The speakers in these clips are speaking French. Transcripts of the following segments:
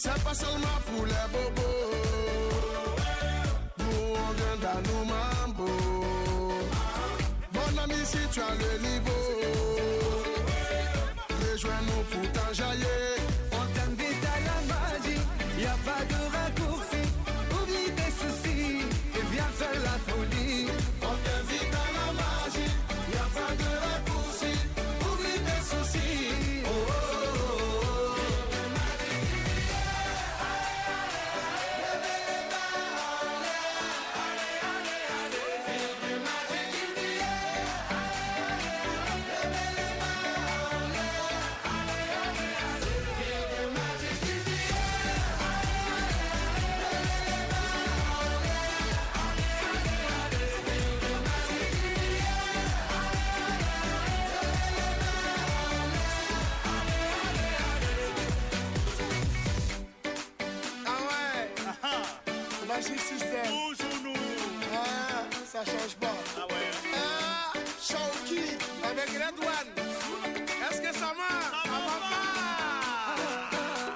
C'est pas seulement pour les bobos. Nous on vient dans nos mambo. Mon ami, si tu as le niveau, rejoins-nous pour t'enjailler. On t'invite à la magie, y a pas de raccourci. Oublie tes soucis et viens faire la folie. On t'invite à la magie, y a pas de raccourci. Oublie tes soucis. Oh, oh, oh, oh. Magic System. Toujours nous. Ah, ça change pas. Ah ouais. Ah, Shawky avec Red One. Est-ce que ça marche? Ça va pas.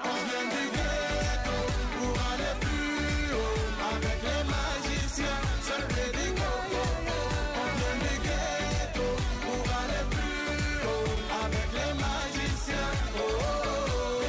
On vient du ghetto pour aller plus haut. Avec les magiciens, seul Bédigo. On vient du ghetto pour aller plus haut. Avec les magiciens. Oh, oh, oh.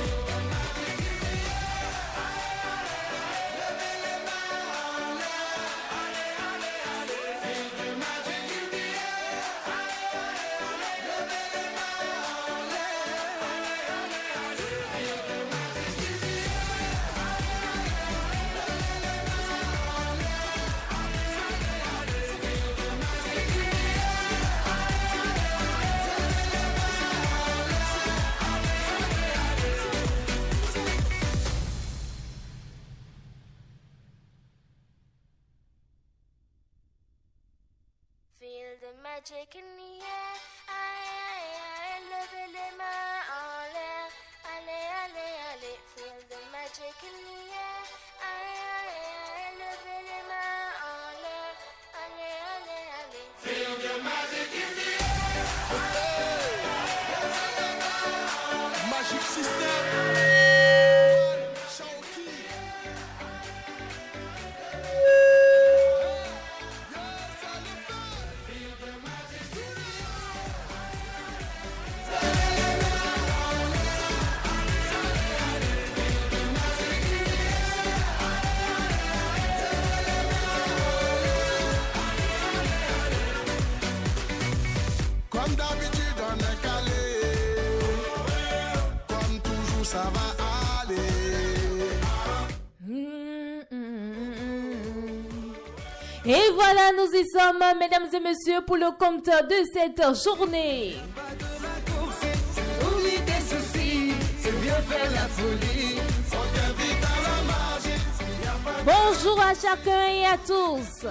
Feel the magic in the air. Aïe, aïe, aïe, levez les mains en l'air. Allez, allez, allez. Feel the magic in the air. Aïe, aïe, aïe, levez les mains en l'air. Allez, allez, allez. Feel the magic in the air. Magic System. Shawky. Comme d'habitude on est calé. Comme toujours ça va aller. Et voilà, nous y sommes, mesdames et messieurs, pour le compte de cette journée. Pas de raccourci. Oublie tes soucis et viens faire la folie. On t'invite à la magie. Y a pas de Bonjour à chacun et à tous.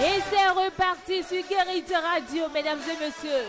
Et c'est reparti sur Guérite Radio, mesdames et messieurs.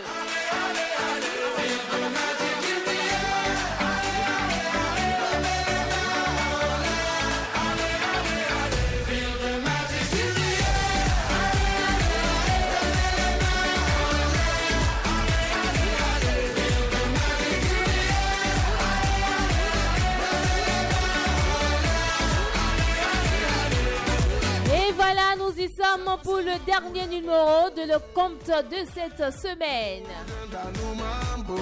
Et voilà, nous y sommes pour le dernier numéro de le compte de cette semaine. dans nos mambo.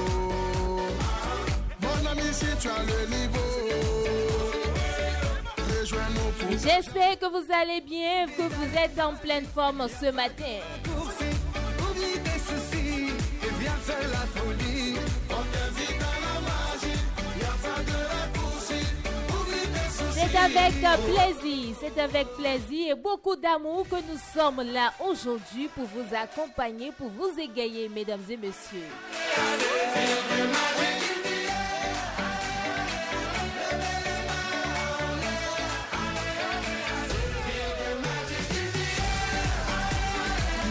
Mon ami, si tu as le niveau, rejoins-nous pour J'espère que vous allez bien, que vous êtes en pleine forme ce matin. Oublie tes soucis et viens faire la folie. on t'invite à la magie. Y a pas de raccourci. Oublie tes soucis. C'est avec plaisir et beaucoup d'amour que nous sommes là aujourd'hui pour vous accompagner, pour vous égayer, mesdames et messieurs.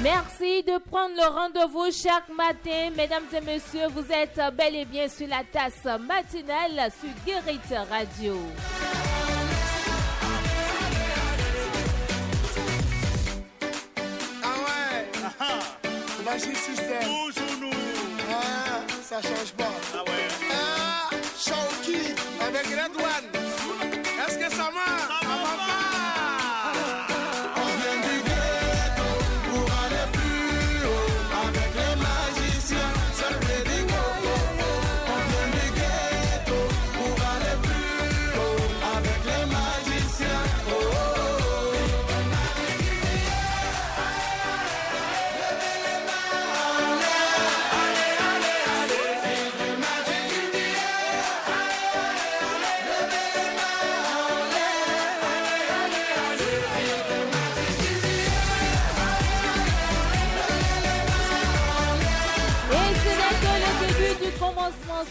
Merci de prendre le rendez-vous chaque matin, mesdames et messieurs. Vous êtes bel et bien sur la tasse matinale sur Guérite Radio. Ah ouais. Magic System. Toujours nous. Ah, ça change pas. Ah Grade One. Est-ce que ça marche? Ça va pas. On vient du ghetto pour aller plus haut. Avec les magiciens, seul Ready Go. On vient du ghetto pour aller plus haut. Avec les magiciens. Oh, oh, oh.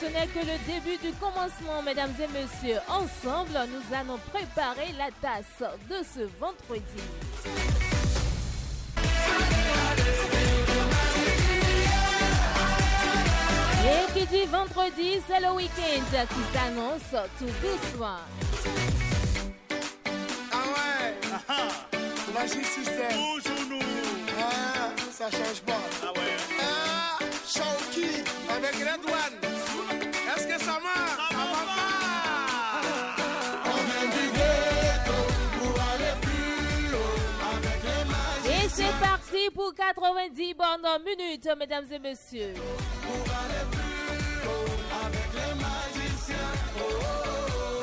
Ce n'est que le début du commencement, mesdames et messieurs. Ensemble, nous allons préparer la tasse de ce vendredi. Et qui dit vendredi, c'est le week-end qui s'annonce tout doucement. Ah ouais. Magic System. Toujours nous. Ah, ça change pas. Ah ouais. Ah, Shawky avec Red One. Est-ce que ça marche? Ça va pas. On vient du ghetto pour aller plus haut avec les magiciens. Et c'est parti pour 90 bonnes minutes, mesdames et messieurs. Pour aller plus haut avec les magiciens. Oh, oh, oh.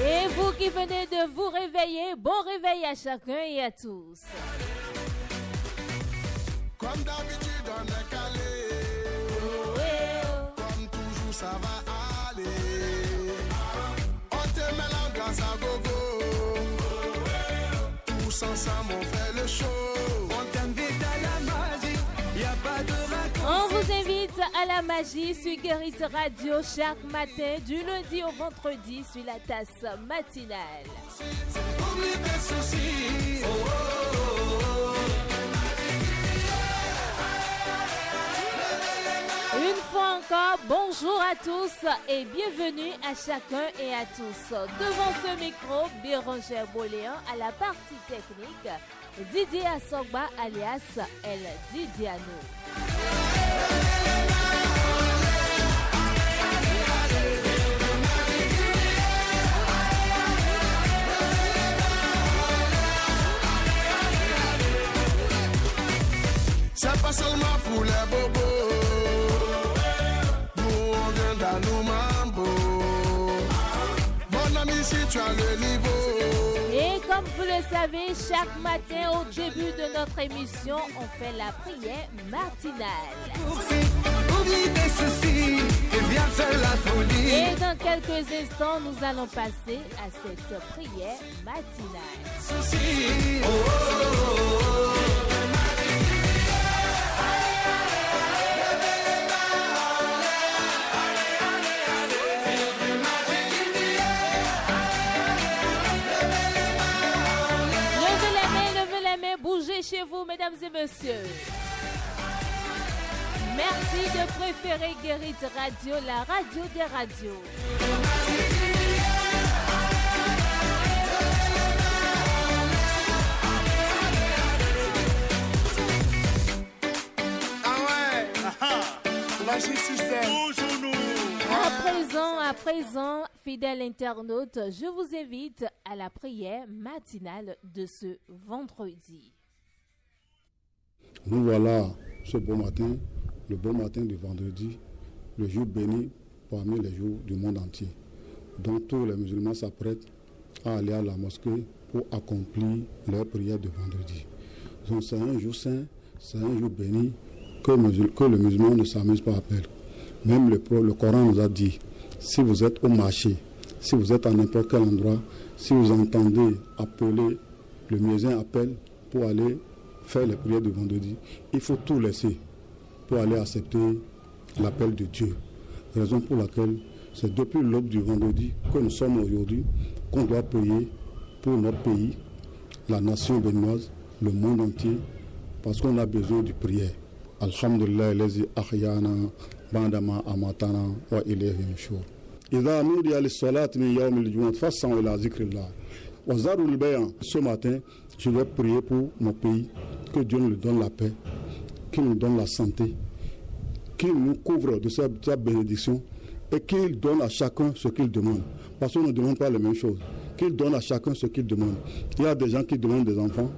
Et vous qui venez de vous réveiller, bon réveil à chacun et à tous. Comme d'habitude, on est calé. Oh, eh, oh. Comme toujours, ça va aller. On te met l'ambiance à gogo. Tous ensemble, on fait le show. On t'invite à la magie, y a pas de On raccourci. vous invite à la magie sur Guérit Radio chaque matin, du lundi au vendredi sur la tasse matinale. Oublie tes soucis. Oh, oh, oh, Une fois encore, bonjour à tous et bienvenue à chacun et à tous. Devant ce micro, Bérangère Boléan à la partie technique, Didier Assogba alias El Didiano. C'est pas seulement pour les bobos. Nous on vient dans nos mambo. Mon ami, si tu as le niveau. Et comme vous le savez, chaque matin au début de notre émission, on fait la prière matinale. Oublie tes soucis et viens faire la folie. Et dans quelques instants, nous allons passer à cette prière matinale. Soucis. Oh, oh, oh, oh. Levez les mains, bougez chez vous, mesdames et messieurs. Merci de préférer Guérit Radio, la radio des radios. Magic System. Toujours nous. À présent, fidèles internautes, je vous invite à la prière matinale de ce vendredi. Nous voilà ce beau matin, le beau matin du vendredi, le jour béni parmi les jours du monde entier. Donc tous les musulmans s'apprêtent à aller à la mosquée pour accomplir leur prière de vendredi. Donc c'est un jour saint, c'est un jour béni que le musulman ne s'amuse pas à perdre. Même le Coran nous a dit, si vous êtes au marché, si vous êtes à n'importe quel endroit, si vous entendez appeler, le muezzin appelle pour aller faire les prières de vendredi, il faut tout laisser pour aller accepter l'appel de Dieu. Raison pour laquelle c'est depuis l'aube du vendredi que nous sommes aujourd'hui qu'on doit prier pour notre pays, la nation béninoise, le monde entier, parce qu'on a besoin de prière. Alhamdulillah lazi ahyana bandama amatana wa ilayhi nushur. Idha nudiya lis-salati min yawm al-jumu'ah fas'au ila zikrillah. Wa zarul bay'. Ce matin, je vais prier pour mon pays, que Dieu nous donne la paix, qu'il nous donne la santé, qu'il nous couvre de sa bénédiction et qu'il donne à chacun ce qu'il demande. Parce qu'on ne demande pas les mêmes choses. Qu'il donne à chacun ce qu'il demande. Il y a des gens qui demandent des enfants,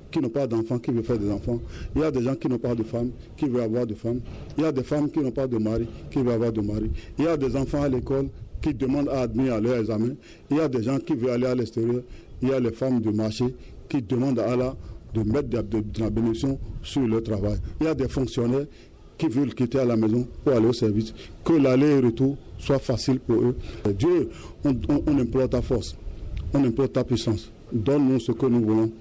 qui n'ont pas d'enfants, qui veulent faire des enfants. Il y a des gens qui n'ont pas de femmes, qui veulent avoir de femmes. Il y a des femmes qui n'ont pas de mari, qui veulent avoir de mari. Il y a des enfants à l'école qui demandent à admettre à leur examen. Il y a des gens qui veulent aller à l'extérieur. Il y a les femmes de marché qui demandent à Allah de mettre de la bénédiction sur leur travail. Il y a des fonctionnaires qui veulent quitter à la maison pour aller au service. Que l'aller et retour soit facile pour eux. Dieu, on implore ta force, on implore ta puissance. Donne-nous ce que nous voulons.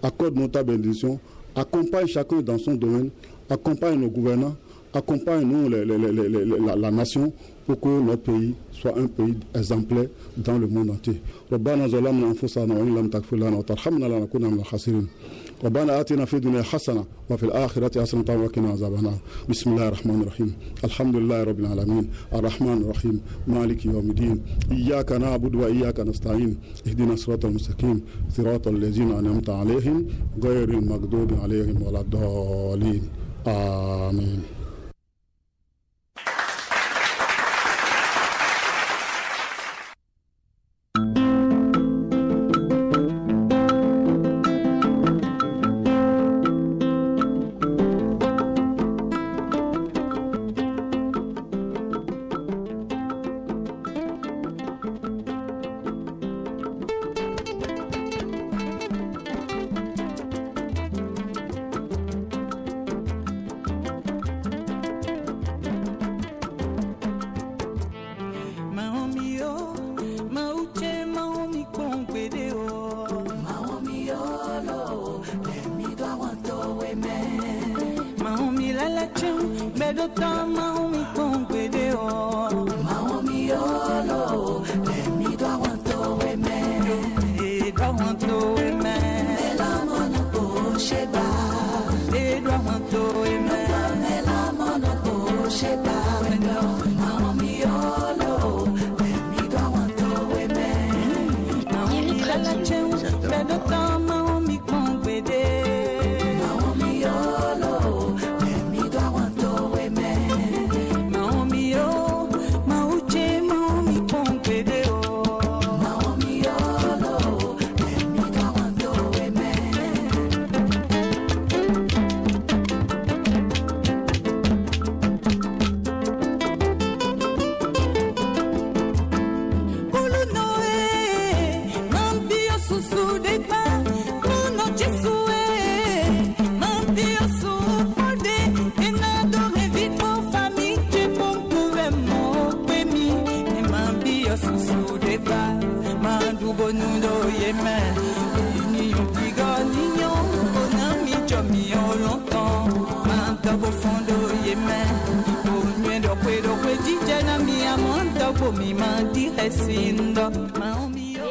Accorde-nous ta bénédiction. Accompagne chacun dans son domaine. Accompagne nos gouvernants. Accompagne-nous la nation pour que notre pays soit un pays exemplaire dans le monde entier. ربنا ظلمنا أنفسنا وإن لم تغفر لنا وترحمنا لنكون من الخاسرين. ربنا آتنا في الدنيا حسنة وفي الآخرة حسنة وقنا عذاب النار. بسم الله الرحمن الرحيم. الحمد لله رب العالمين الرحمن الرحيم مالك يوم الدين. إياك نعبد وإياك نستعين. اهدنا الصراط المستقيم صراط الذين أنعمت عليهم غير المغضوب عليهم ولا الضالين. آمين.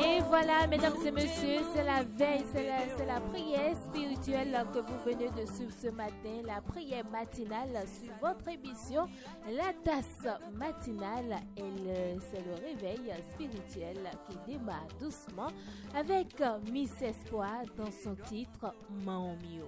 Et voilà, mesdames et messieurs, c'est la veille, c'est la prière spirituelle que vous venez de suivre ce matin, la prière matinale sur votre émission, la tasse matinale. Et c'est le réveil spirituel qui démarre doucement avec Miss Espoir dans son titre Maomio.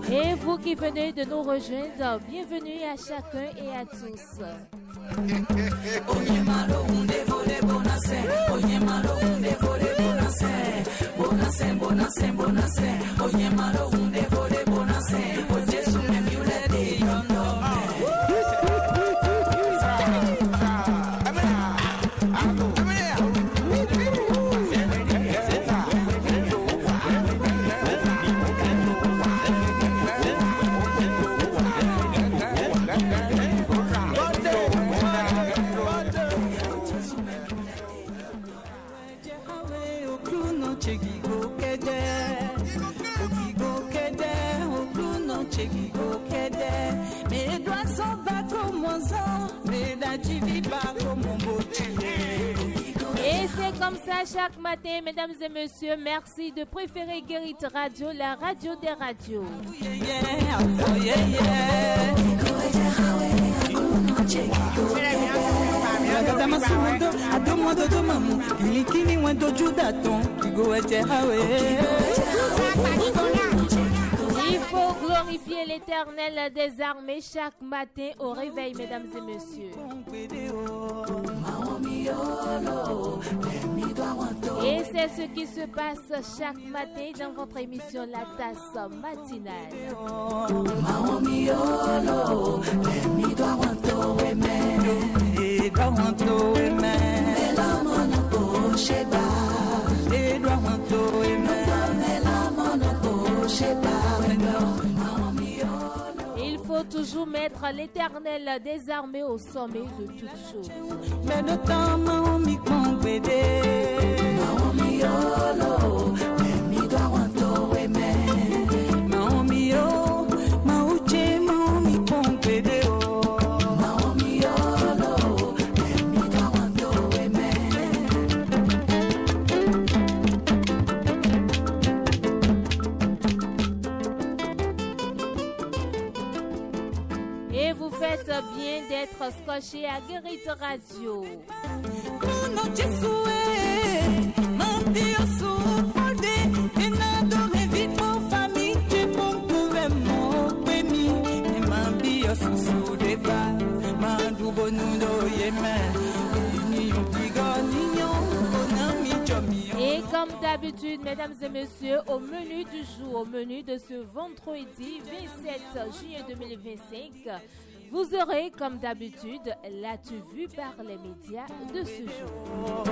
Et vous qui venez de nous rejoindre, bienvenue à chacun et à tous. Et comme ça chaque matin, mesdames et messieurs. Merci de préférer Guérit Radio, la radio des radios. Il faut glorifier l'Éternel des armées chaque matin au réveil, mesdames et messieurs. Et c'est ce qui se passe chaque matin dans votre émission La Tasse matinale. Il faut toujours mettre l'Éternel des armées au sommet de toutes choses. Mais le temps m'a mis Et vous faites bien d'être scotché à Guérit Radio. Et comme d'habitude, mesdames et messieurs, au menu du jour, au menu de ce vendredi 27 juillet 2025, vous aurez comme d'habitude l'as-tu vu par les médias de ce jour.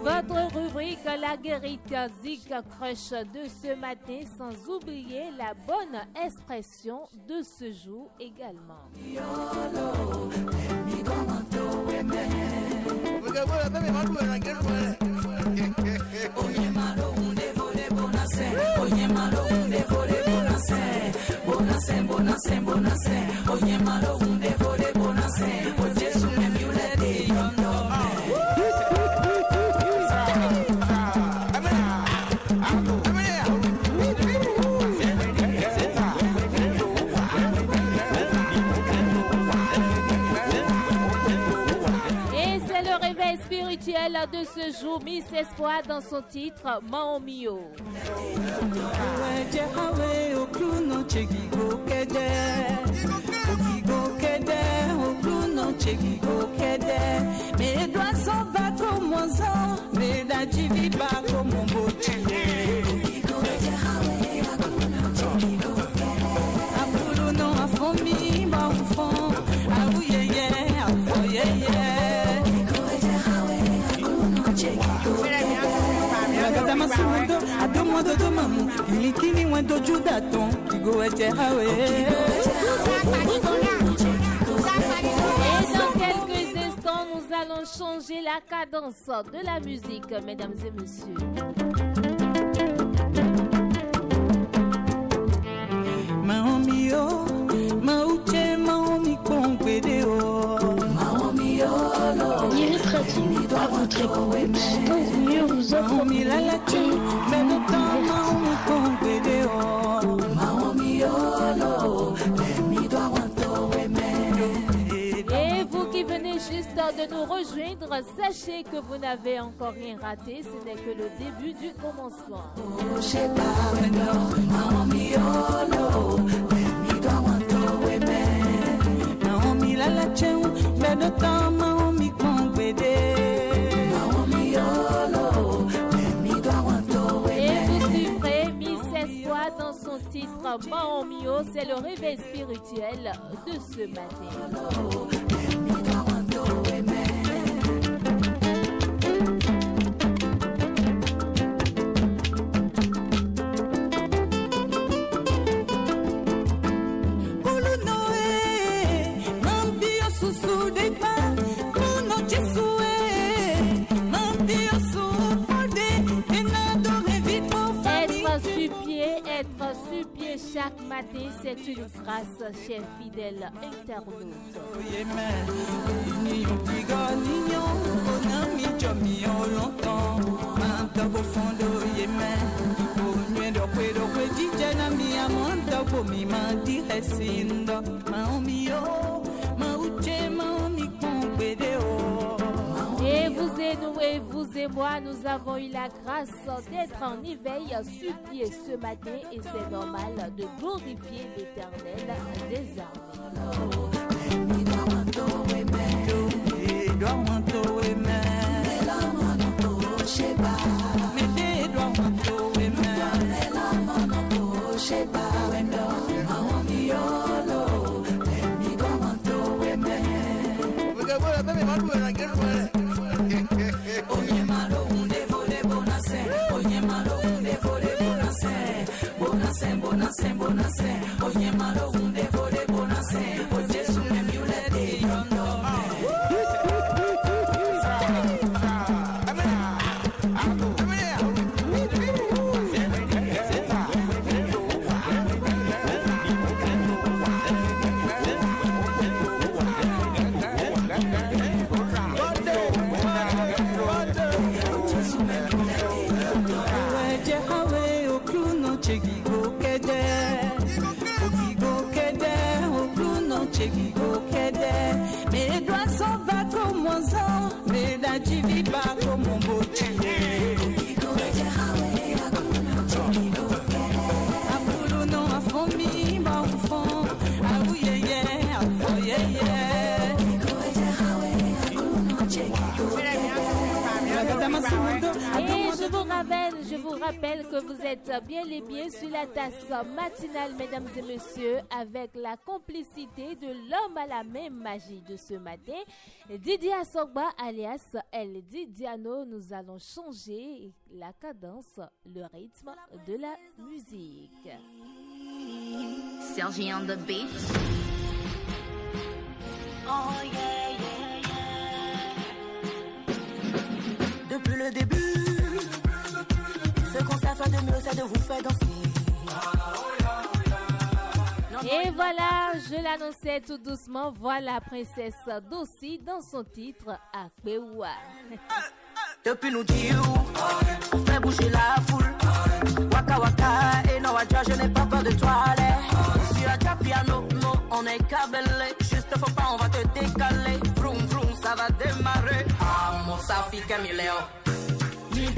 Votre rubrique La Guérite Zik Crush de ce matin, sans oublier la bonne expression de ce jour également. Spirituel de ce jour, Miss Espoir dans son titre Maomio. Mes doigts sont pas comme moi, mais la divi pas comme mon beau Et dans quelques instants, nous allons changer la cadence de la musique, mesdames et messieurs. Guérit Radio, à votre écoute, pour mieux vous offrir Et vous qui venez juste de nous rejoindre, sachez que vous n'avez encore rien raté, ce n'est que le début du commencement. Et vous suivrez Miss Espoir dans son titre Maomio, c'est le réveil spirituel de ce matin. Susu de pa, kuno chisue, mambio su chaque matin, c'est une grâce, chers fidèles internautes. Et vous et moi, nous avons eu la grâce d'être en éveil, supplié ce matin, et c'est normal de glorifier l'Éternel des armées. Je vous rappelle que vous êtes bien et bien sur la tasse matinale, mesdames et messieurs, avec la complicité de l'homme à la même magie de ce matin, Didier Assogba alias El Didiano. Nous allons changer la cadence, le rythme de la musique. Sergi on the beat. Oh yeah, yeah, yeah. Depuis le début, ce qu'on sait faire de mieux, c'est de vous faire danser. Et voilà, je l'annonçais tout doucement, voilà Princesse Dossi dans son titre Akbewa. Depuis nous dire, on fait bouger la foule. Waka waka, et non, Adja, je n'ai pas peur de toi, allez. Sur Adja piano, non, on est câblé. Juste faut pas, on va te décaler. Vroom vroom, ça va démarrer. Ah, mon safi Camileo. Il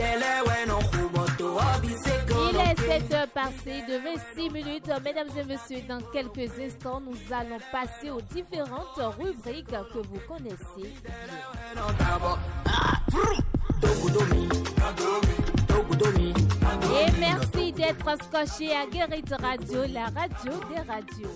est 7h passées de 26 minutes. Mesdames et messieurs, dans quelques instants, nous allons passer aux différentes rubriques que vous connaissez. Et merci d'être scotché à Guérit Radio, la radio des radios.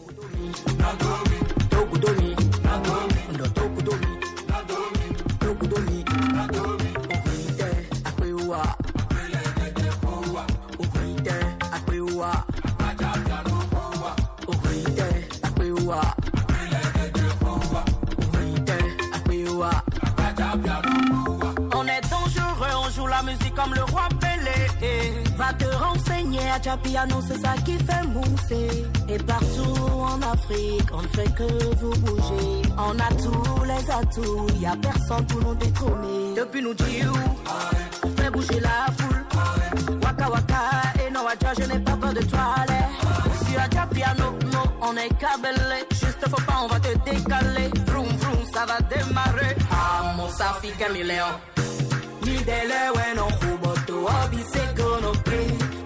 On est dangereux, on joue la musique comme le roi Pelé. Va te renseigner, Adja piano, c'est ça qui fait mousser. Et partout en Afrique, on ne fait que vous bouger. On a tous les atouts, y a personne pour nous détrôner. Depuis nous dire, on fait bouger la foule. Waka waka, et non Adja, je n'ai pas peur de toi, allez. Sur Adja piano, non, on est câblé. Juste faut pas, on va te décaler. Vroom vroom, ça va démarrer. Ah, mon safi Camileo. Nidele weno kuboto obiseko no pe.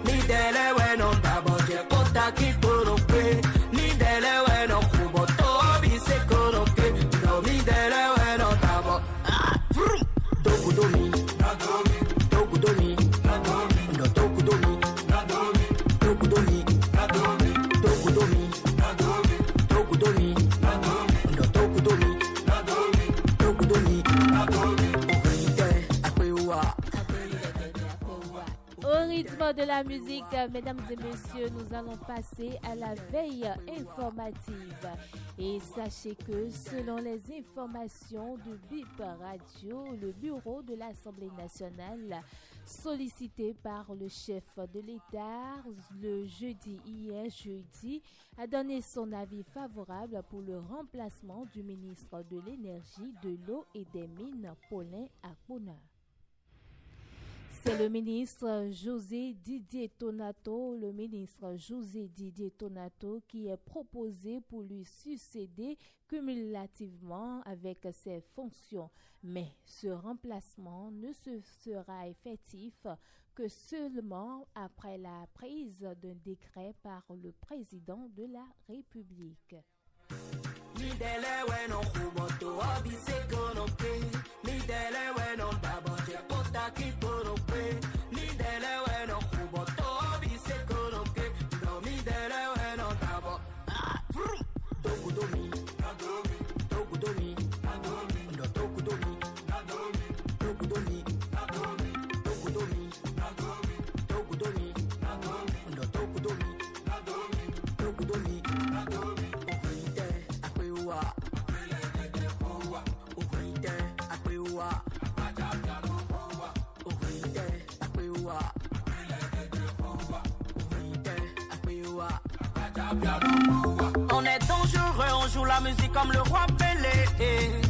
Nidele weno daboje pota kipo pe. Nidele weno kuboto obiseko no pe. No nidele weno dabo. Ah, vroom. Tokudomi, nadomi, tokudomi, nadomi, no tokudomi, nadomi, tokudomi, nadomi, tokudomi, nadomi, tokudomi, nadomi, no tokudomi, nadomi, tokudomi, nadomi. Au rythme de la musique, mesdames et messieurs, nous allons passer à la veille informative. Et sachez que selon les informations de BIP Radio, le bureau de l'Assemblée nationale, sollicité par le chef de l'État le jeudi, a donné son avis favorable pour le remplacement du ministre de l'Énergie, de l'Eau et des Mines, Paulin Akpona. C'est le ministre José Didier Tonato, qui est proposé pour lui succéder cumulativement avec ses fonctions. Mais ce remplacement ne sera effectif que seulement après la prise d'un décret par le président de la République. On est dangereux, on joue la musique comme le roi Pelé.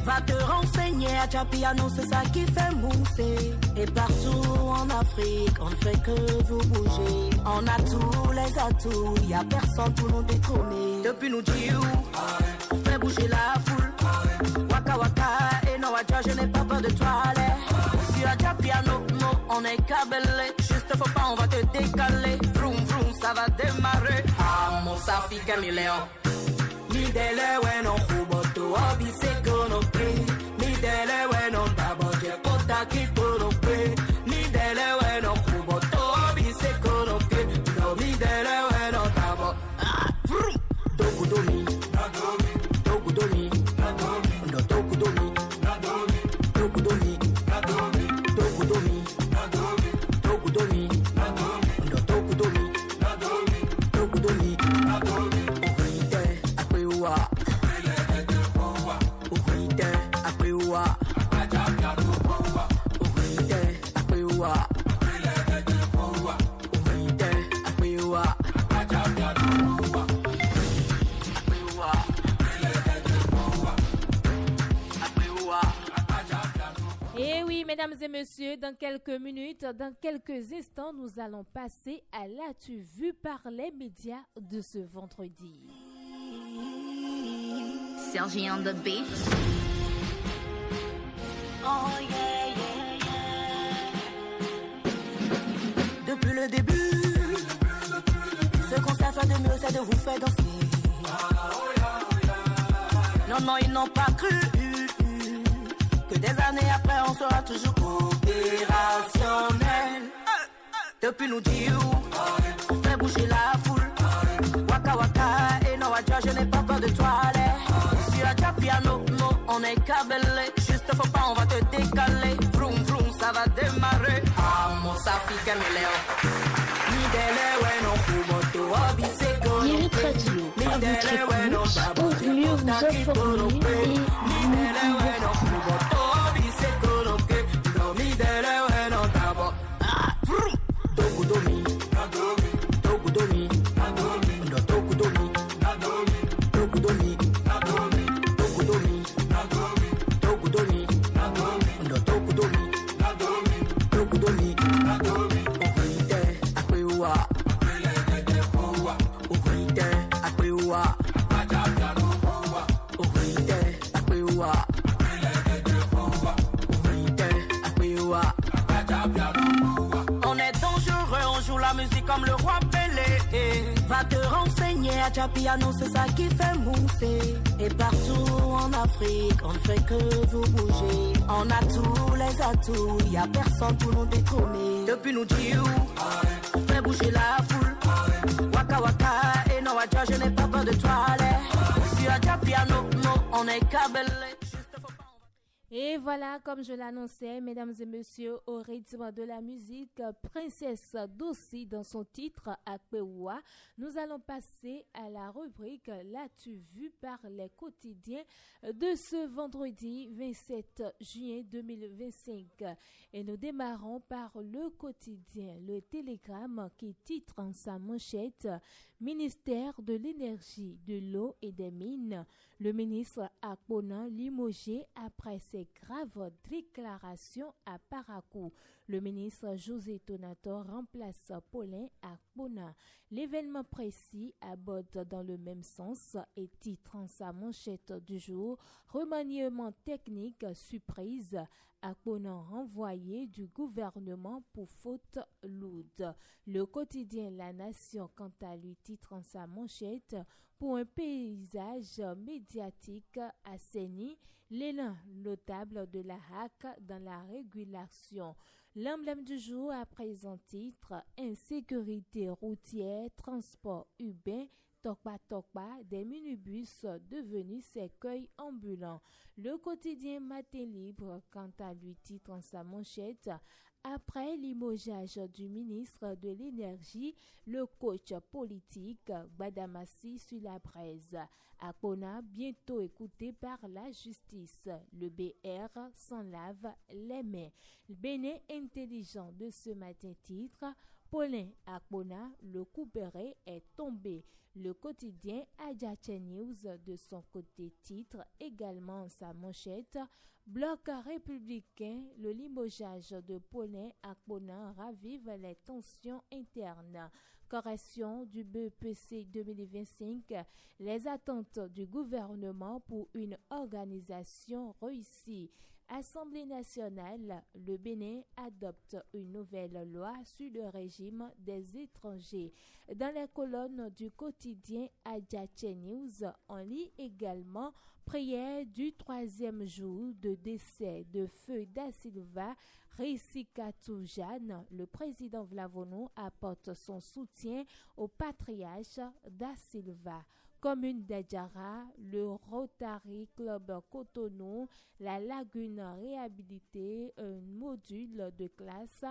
Va te renseigner à Japiano, c'est ça qui fait mousser. Et partout en Afrique, on ne fait que vous bouger. On a tous les atouts, y a personne pour nous détrôner. Depuis nous dire, on fait bouger la foule. Waka waka, et non Wadja, je n'ai pas peur de toi, allez. Sur Japiano, non, on est câblé. Juste faut pas, on va te décaler. Vroom vroom, ça va démarrer. Amo safi camileo. Midele weno kuboto obi sekono pe. Midele weno baboje pota kitono pe. Midele weno kuboto obi sekono pe. No midele weno babo. Vroom. Dokudomi. Dokudomi. Ndo dokudomi. Dokudomi. Dokudomi. Dokudomi. Ndo dokudomi. Dokudomi. Uhuite akwewa. Uhuite akwewa. Uhuite akwewa. Uhuite akwewa. Et oui, mesdames et messieurs, dans quelques minutes, dans quelques instants, nous allons passer à l'as-tu vu par les médias de ce vendredi. Sergi on the beat. Oh yeah, yeah, yeah. Depuis le début, ce qu'on sait faire de mieux, c'est de vous faire danser. Non, non, ils n'ont pas cru que des années après, on sera toujours opérationnel. Depuis nous dire, on fait bouger la foule. Waka waka, et non, Wadja, je n'ai pas peur de toi, allez. Sur Japiano, non, on est câblé. Juste faut pas, on va te décaler. Vroom vroom, ça va démarrer. Amo safi camileo. Midele weno kumoto obi sekono. Guérit Radio, à votre écoute, pour mieux vous informer et vous divertir. Dokudomi. Dokudomi. Ndo dokudomi. Dokudomi. Dokudomi. Dokudomi. Ndo dokudomi. Dokudomi. Uhuite akwewa. Uhuite akwewa. Uhuite akwewa. Uhuite akwewa. On est dangereux, on joue la musique comme le roi Pelé. Va te renseigner à Japiano, c'est ça qui fait mousser. Et partout en Afrique, on ne fait que vous bouger. On a tous les atouts, y a personne pour nous détrôner. Depuis nous dire, on fait bouger la foule. Waka waka, et non Wadja, je n'ai pas peur de toi, allez. Sur Japiano, non, on est câblé. Et voilà, comme je l'annonçais, mesdames et messieurs, au rythme de la musique, Princesse Dossi dans son titre Akpewa, nous allons passer à la rubrique L'as-tu vu par les quotidiens de ce vendredi 27 juin 2025. Et nous démarrons par le quotidien, le Télégramme qui titre en sa manchette Ministère de l'énergie, de l'eau et des mines. Le ministre Akpona limogé après ses graves déclarations à Parakou. Le ministre José Tonato remplace Paulin Akpona. L'événement précis aborde dans le même sens et titre en sa manchette du jour remaniement technique surprise. Akpona renvoyé du gouvernement pour faute lourde. Le quotidien La Nation, quant à lui, titre en sa manchette pour un paysage médiatique assaini, l'élan notable de la HAC dans la régulation. L'emblème du jour à présent titre insécurité routière, transport urbain, Tokpa, des minibus devenus cercueils ambulants. Le quotidien Matin Libre, quant à lui, titre en sa manchette après limogeage du ministre de l'Énergie, le coach politique Badamassi sur la presse. Akpona, bientôt écouté par la justice. Le BR s'en lave les mains. Le Bénin intelligent de ce matin titre Paulin Akpona, le couperet est tombé. Le quotidien Adjache News de son côté titre également sa manchette Bloc républicain, le limogeage de Paulin Akpona ravive les tensions internes. Correction du BEPC 2025, les attentes du gouvernement pour une organisation réussie. Assemblée nationale, le Bénin adopte une nouvelle loi sur le régime des étrangers. Dans la colonne du quotidien Adjache News, on lit également prière du 3e jour de décès de Feu Da Silva, Risikatou Jeanne. Le président Vlavono apporte son soutien au patriarche Da Silva. Commune d'Adjara, le Rotary Club Cotonou, la Lagune réhabilitée, un module de classe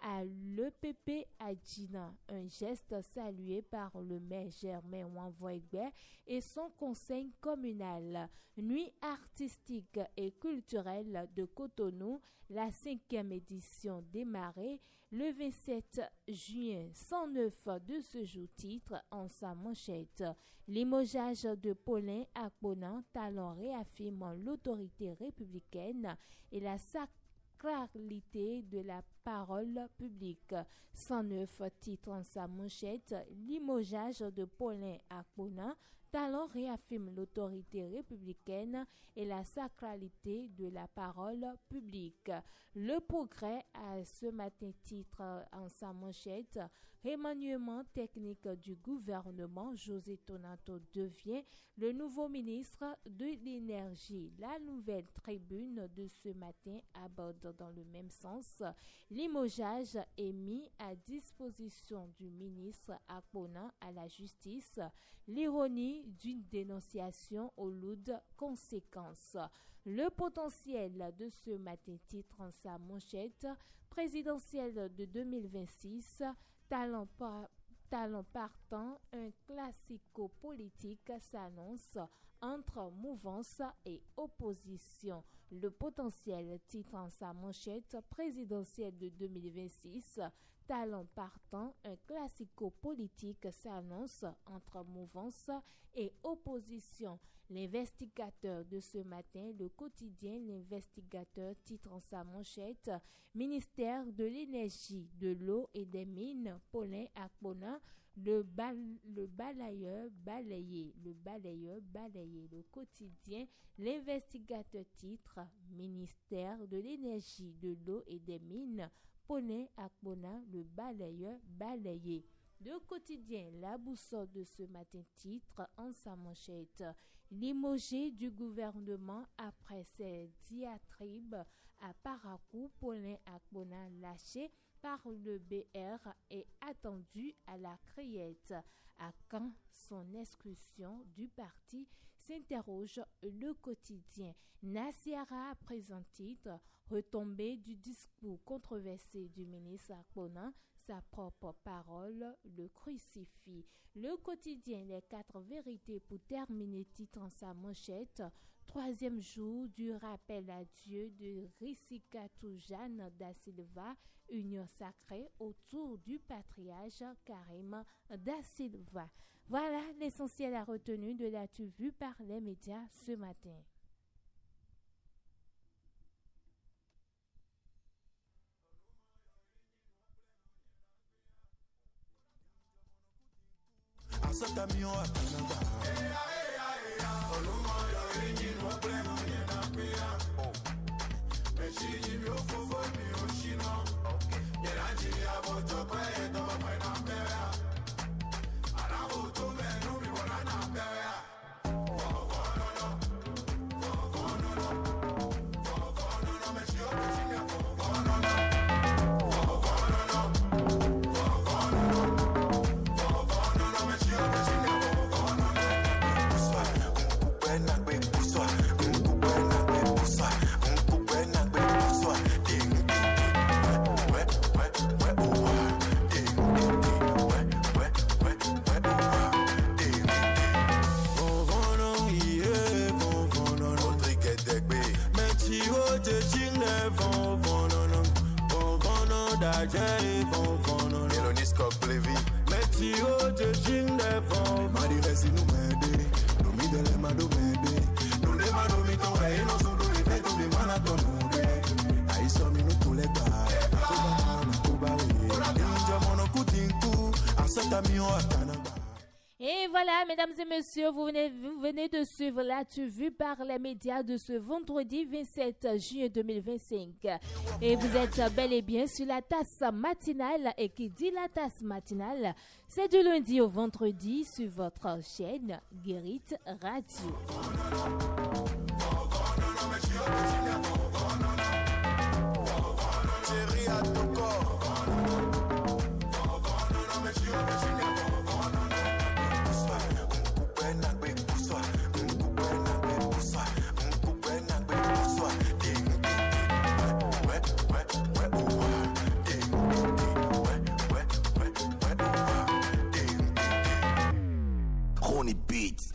à l'EPP Adjina. Un geste salué par le maire Germain Wanvoegbe et son conseil communal. Nuit artistique et culturelle de Cotonou, la 5e édition démarrée le 27 juin. 109 de ce jour titre en sa manchette. Limogeage de Paulin Akpona, Talon réaffirme l'autorité républicaine et la sacralité de la parole publique. 109 titre en sa manchette. Limogeage de Paulin Akpona, Talon réaffirme l'autorité républicaine et la sacralité de la parole publique. Le Progrès a ce matin titre en sa manchette remaniement technique du gouvernement. José Tonato devient le nouveau ministre de l'Énergie. La Nouvelle Tribune de ce matin aborde dans le même sens. Limogeage est mis à disposition du ministre Akpona à la justice. L'ironie d'une dénonciation aux lourdes conséquences. Le potentiel de ce matin titre en sa manchette présidentielle de 2026, talent partant, un classico-politique s'annonce entre mouvance et opposition. Le potentiel titre en sa manchette présidentielle de 2026, talent partant, un classico-politique s'annonce entre mouvance et opposition. L'investigateur de ce matin, le quotidien L'investigateur titre en sa manchette ministère de l'énergie, de l'eau et des mines, Paulin Akpona, le balayeur balayé. Le quotidien L'investigateur titre ministère de l'énergie, de l'eau et des mines, Paulin Akpona, le balayeur balayé. Le quotidien La Boussole de ce matin titre en sa manchette limogé du gouvernement après ses diatribes à Parakou. Paulin Akpona lâché par le BR est attendu à la Criette. À quand son exclusion du parti s'interroge le quotidien. Nassiara a présenté retombée du discours controversé du ministre Akpona, sa propre parole le crucifie. Le quotidien Les 4 vérités pour terminer titre en sa manchette. 3e jour du rappel à Dieu de Risikatou Jeanne da Silva, union sacrée autour du patriarche Karim da Silva. Voilà l'essentiel à retenir de l'actu vue par les médias ce matin. Et voilà, mesdames et messieurs, vous venez de suivre l'actu vue par les médias de ce vendredi 27 juillet 2025. Et vous êtes bel et bien sur la tasse matinale. Et qui dit la tasse matinale, c'est du lundi au vendredi sur votre chaîne Guérit Radio. Beats.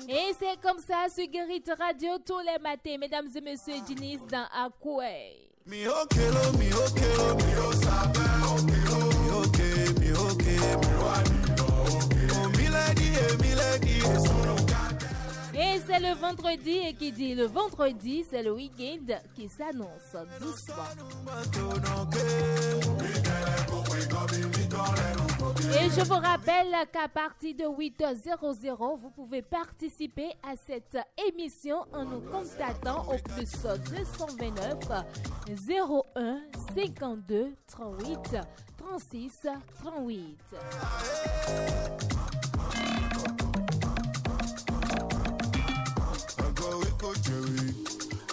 Et c'est comme ça sur Guérit Radio tous les matins, mesdames et messieurs, Dinis dans Akoué. Et c'est le vendredi, et qui dit le vendredi, c'est le week-end qui s'annonce doucement. Et je vous rappelle qu'à partir de 8h00, vous pouvez participer à cette émission en nous contactant au plus 229 01 52 38 36 38.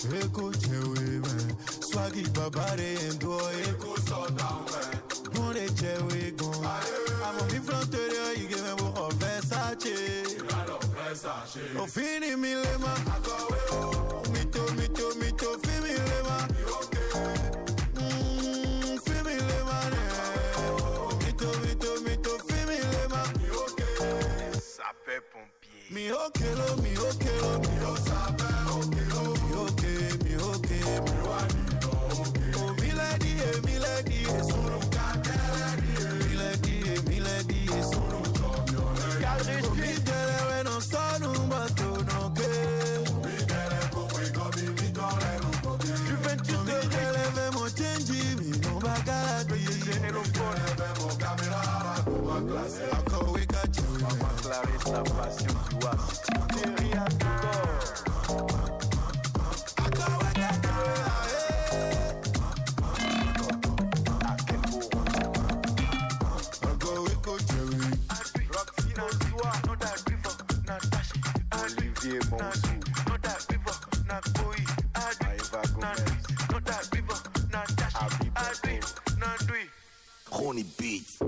Eko chewe man, swaggy babare endo eko so down man. Bon de chewe gon, I'm on me front area, you give me more Versace. Oh fini mi lema, mito fini lema. Fini lema ne, mito fini lema. Ça fait pompier. Mi okelo, sabe okelo. Ronnie Beats.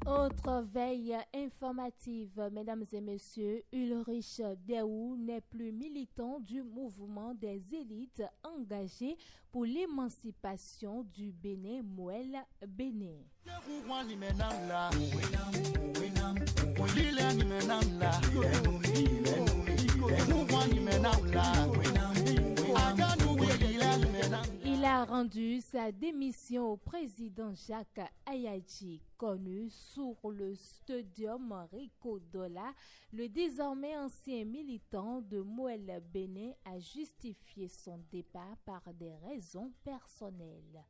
Autre veille informative, mesdames et messieurs, Ulrich Dehaut n'est plus militant du mouvement des élites engagées pour l'émancipation du Bénin Mouel Bénin. Il a rendu sa démission au président Jacques Ayadji, connu sur le stadium Rico Dola. Le désormais ancien militant de Mouel Bénin a justifié son départ par des raisons personnelles.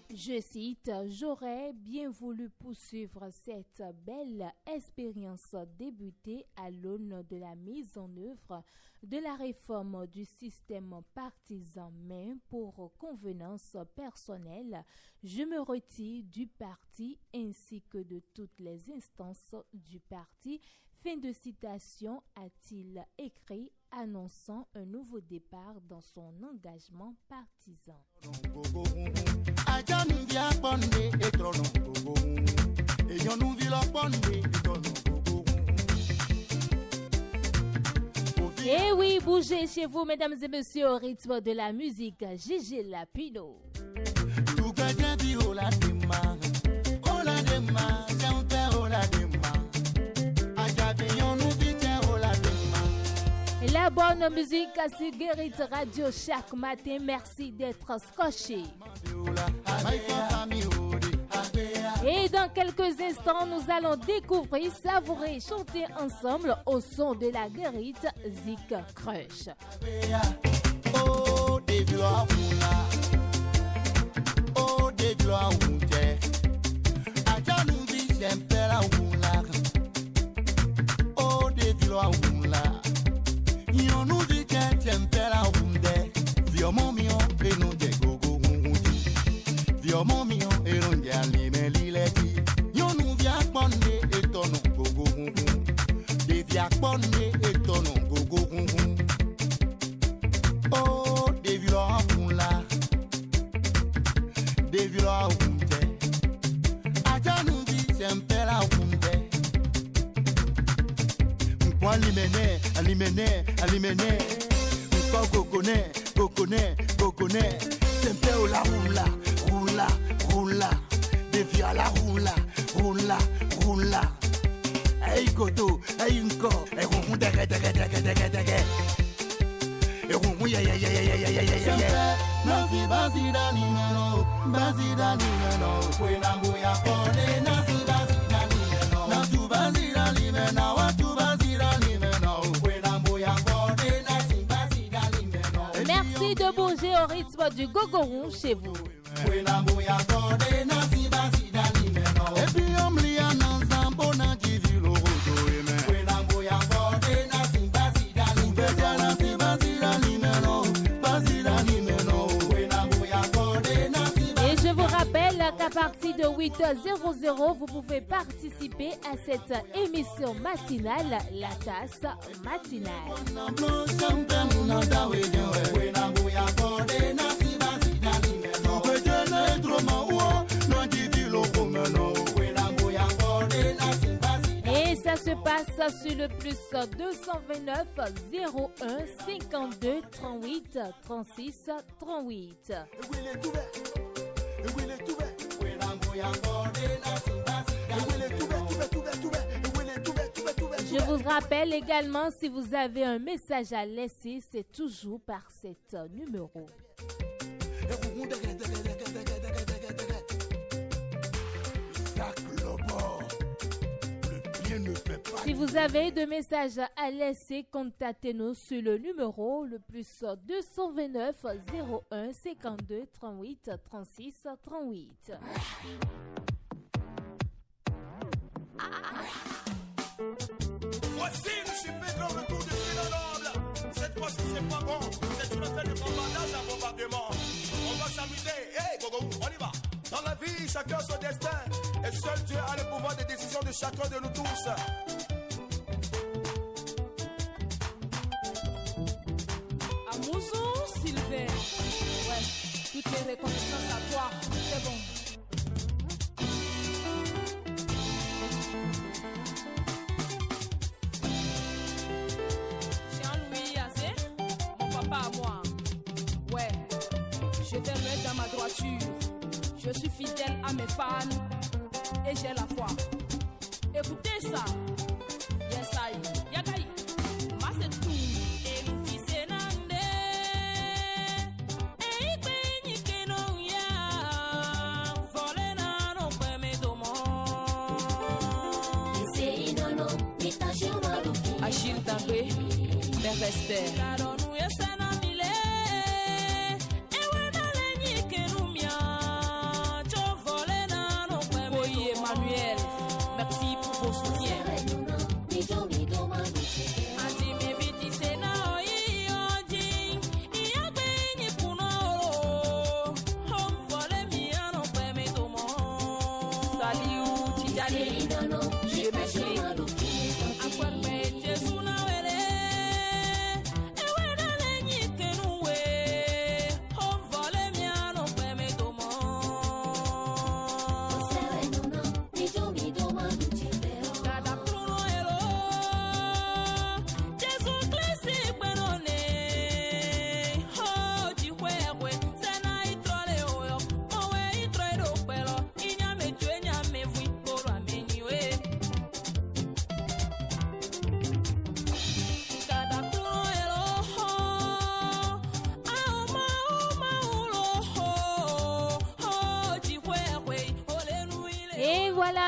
Je cite, « J'aurais bien voulu poursuivre cette belle expérience débutée à l'aune de la mise en œuvre de la réforme du système partisan, mais pour convenance personnelle, je me retire du parti ainsi que de toutes les instances du parti. » Fin de citation, a-t-il écrit, annonçant un nouveau départ dans son engagement partisan. Et oui, bougez chez vous, mesdames et messieurs, au rythme de la musique, Gigi Lapino. La bonne musique sur Guérit Radio chaque matin. Merci d'être scotché. Et dans quelques instants, nous allons découvrir, savourer, chanter ensemble au son de la Guérite Zik Crush. Oh, des gloires, oh, des gloires, oh, des gloires, Yo nous dit que t'aimes la hunde, vieux momio et nous de gogo hunguti, vieux momio et nous de alime lileti. Yo nous via bonne et ton gogo hungu, des via bonne et ton gogo hungu. Oh, des vieux hunla, des vieux hunde. Aja nous dit t'aimes la hunde. Alimene, Mko Gokone, Sempe ou la roula, Devi à la roula, Hey Koto, Hey Nko, Hey Rouhou dege, Hey Rouhou ya, Nasi Basida Nimeno, Kwenambo ya Pone, Nasi Basida Nimeno, Nasu Basida Nimeno, Watu Basida Nimeno. Merci de bouger au rythme du gogoron chez vous. Et je vous rappelle qu'à partir de 8h00, vous pouvez participer à cette émission matinale, la tasse matinale. Et ça se passe sur le plus 229 01 52 38 36 38. Je vous vous rappelle également, si vous avez un message à laisser, c'est toujours par cet numéro. Si vous avez de messages à laisser, contactez-nous sur le numéro le plus 229 01 52 38 36 38. Voici le super grand retour de Sénonable. Cette fois-ci, c'est pas bon. C'est une affaire de bombardage à bombardement. On va s'amuser. Hey, Gogo, on y va. Dans la vie, chacun son destin. Et seul Dieu a le pouvoir de décision de chacun de nous tous. Amouzou, Sylvain. Ouais, toutes les reconnaissances à toi. C'est bon. Jean-Louis Azé, mon papa à moi. Ouais, je vais mettre dans ma droiture. Je suis fidèle à mes fans et j'ai la foi. Écoutez ça. Yes, I. Yagaï. Ma c'est tout. Et nous qui c'est nande. Et il béni que non ya. Volé na non pe me domo. C'est inono. Mita chuma luki. Achille També. Mère Esther.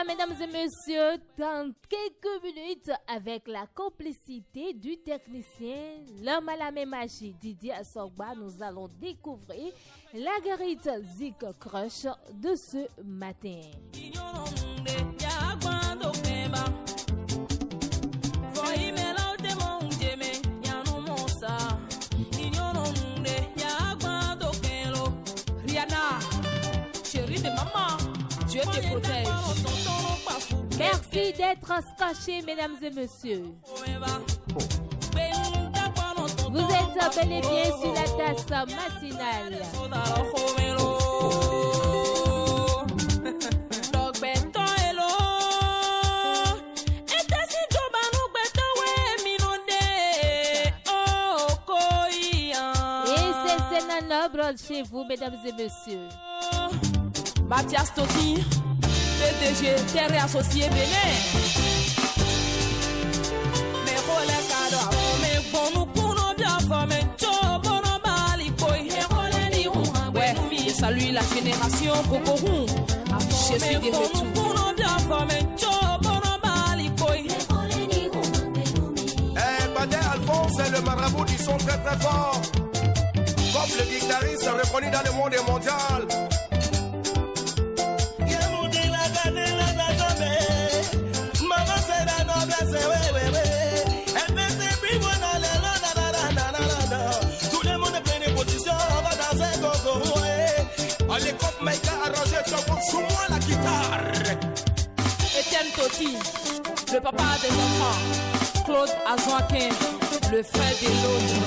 Mesdames et messieurs, dans quelques minutes, avec la complicité du technicien, l'homme à la même magie, Didier Assogba, nous allons découvrir la guérite Zik Crush de ce matin. Rihanna, chérie de maman, Dieu te protège. Merci d'être scotchés, mesdames et messieurs. Vous êtes bel et bien sur la tasse matinale. Et c'est Sénanobre chez vous, mesdames et messieurs. Mathias Totti, PDG, Terre et Associé Bénin. Mais relais cadre, mais bon nous pour nos bien formés, bon nos balikoi. Ouais, je salue la génération Cocorou. Je suis de retour. Pour nos bien formés, bon nos balikoi. Eh, Badé Alphonse, c'est le marabout du son très très fort. Comme le guitariste reconnu dans le monde mondial. Allez, comme Maïka arrangé, joue-moi la guitare. Etienne Totti, le papa des enfants. Claude Azouakin, le frère de l'autre.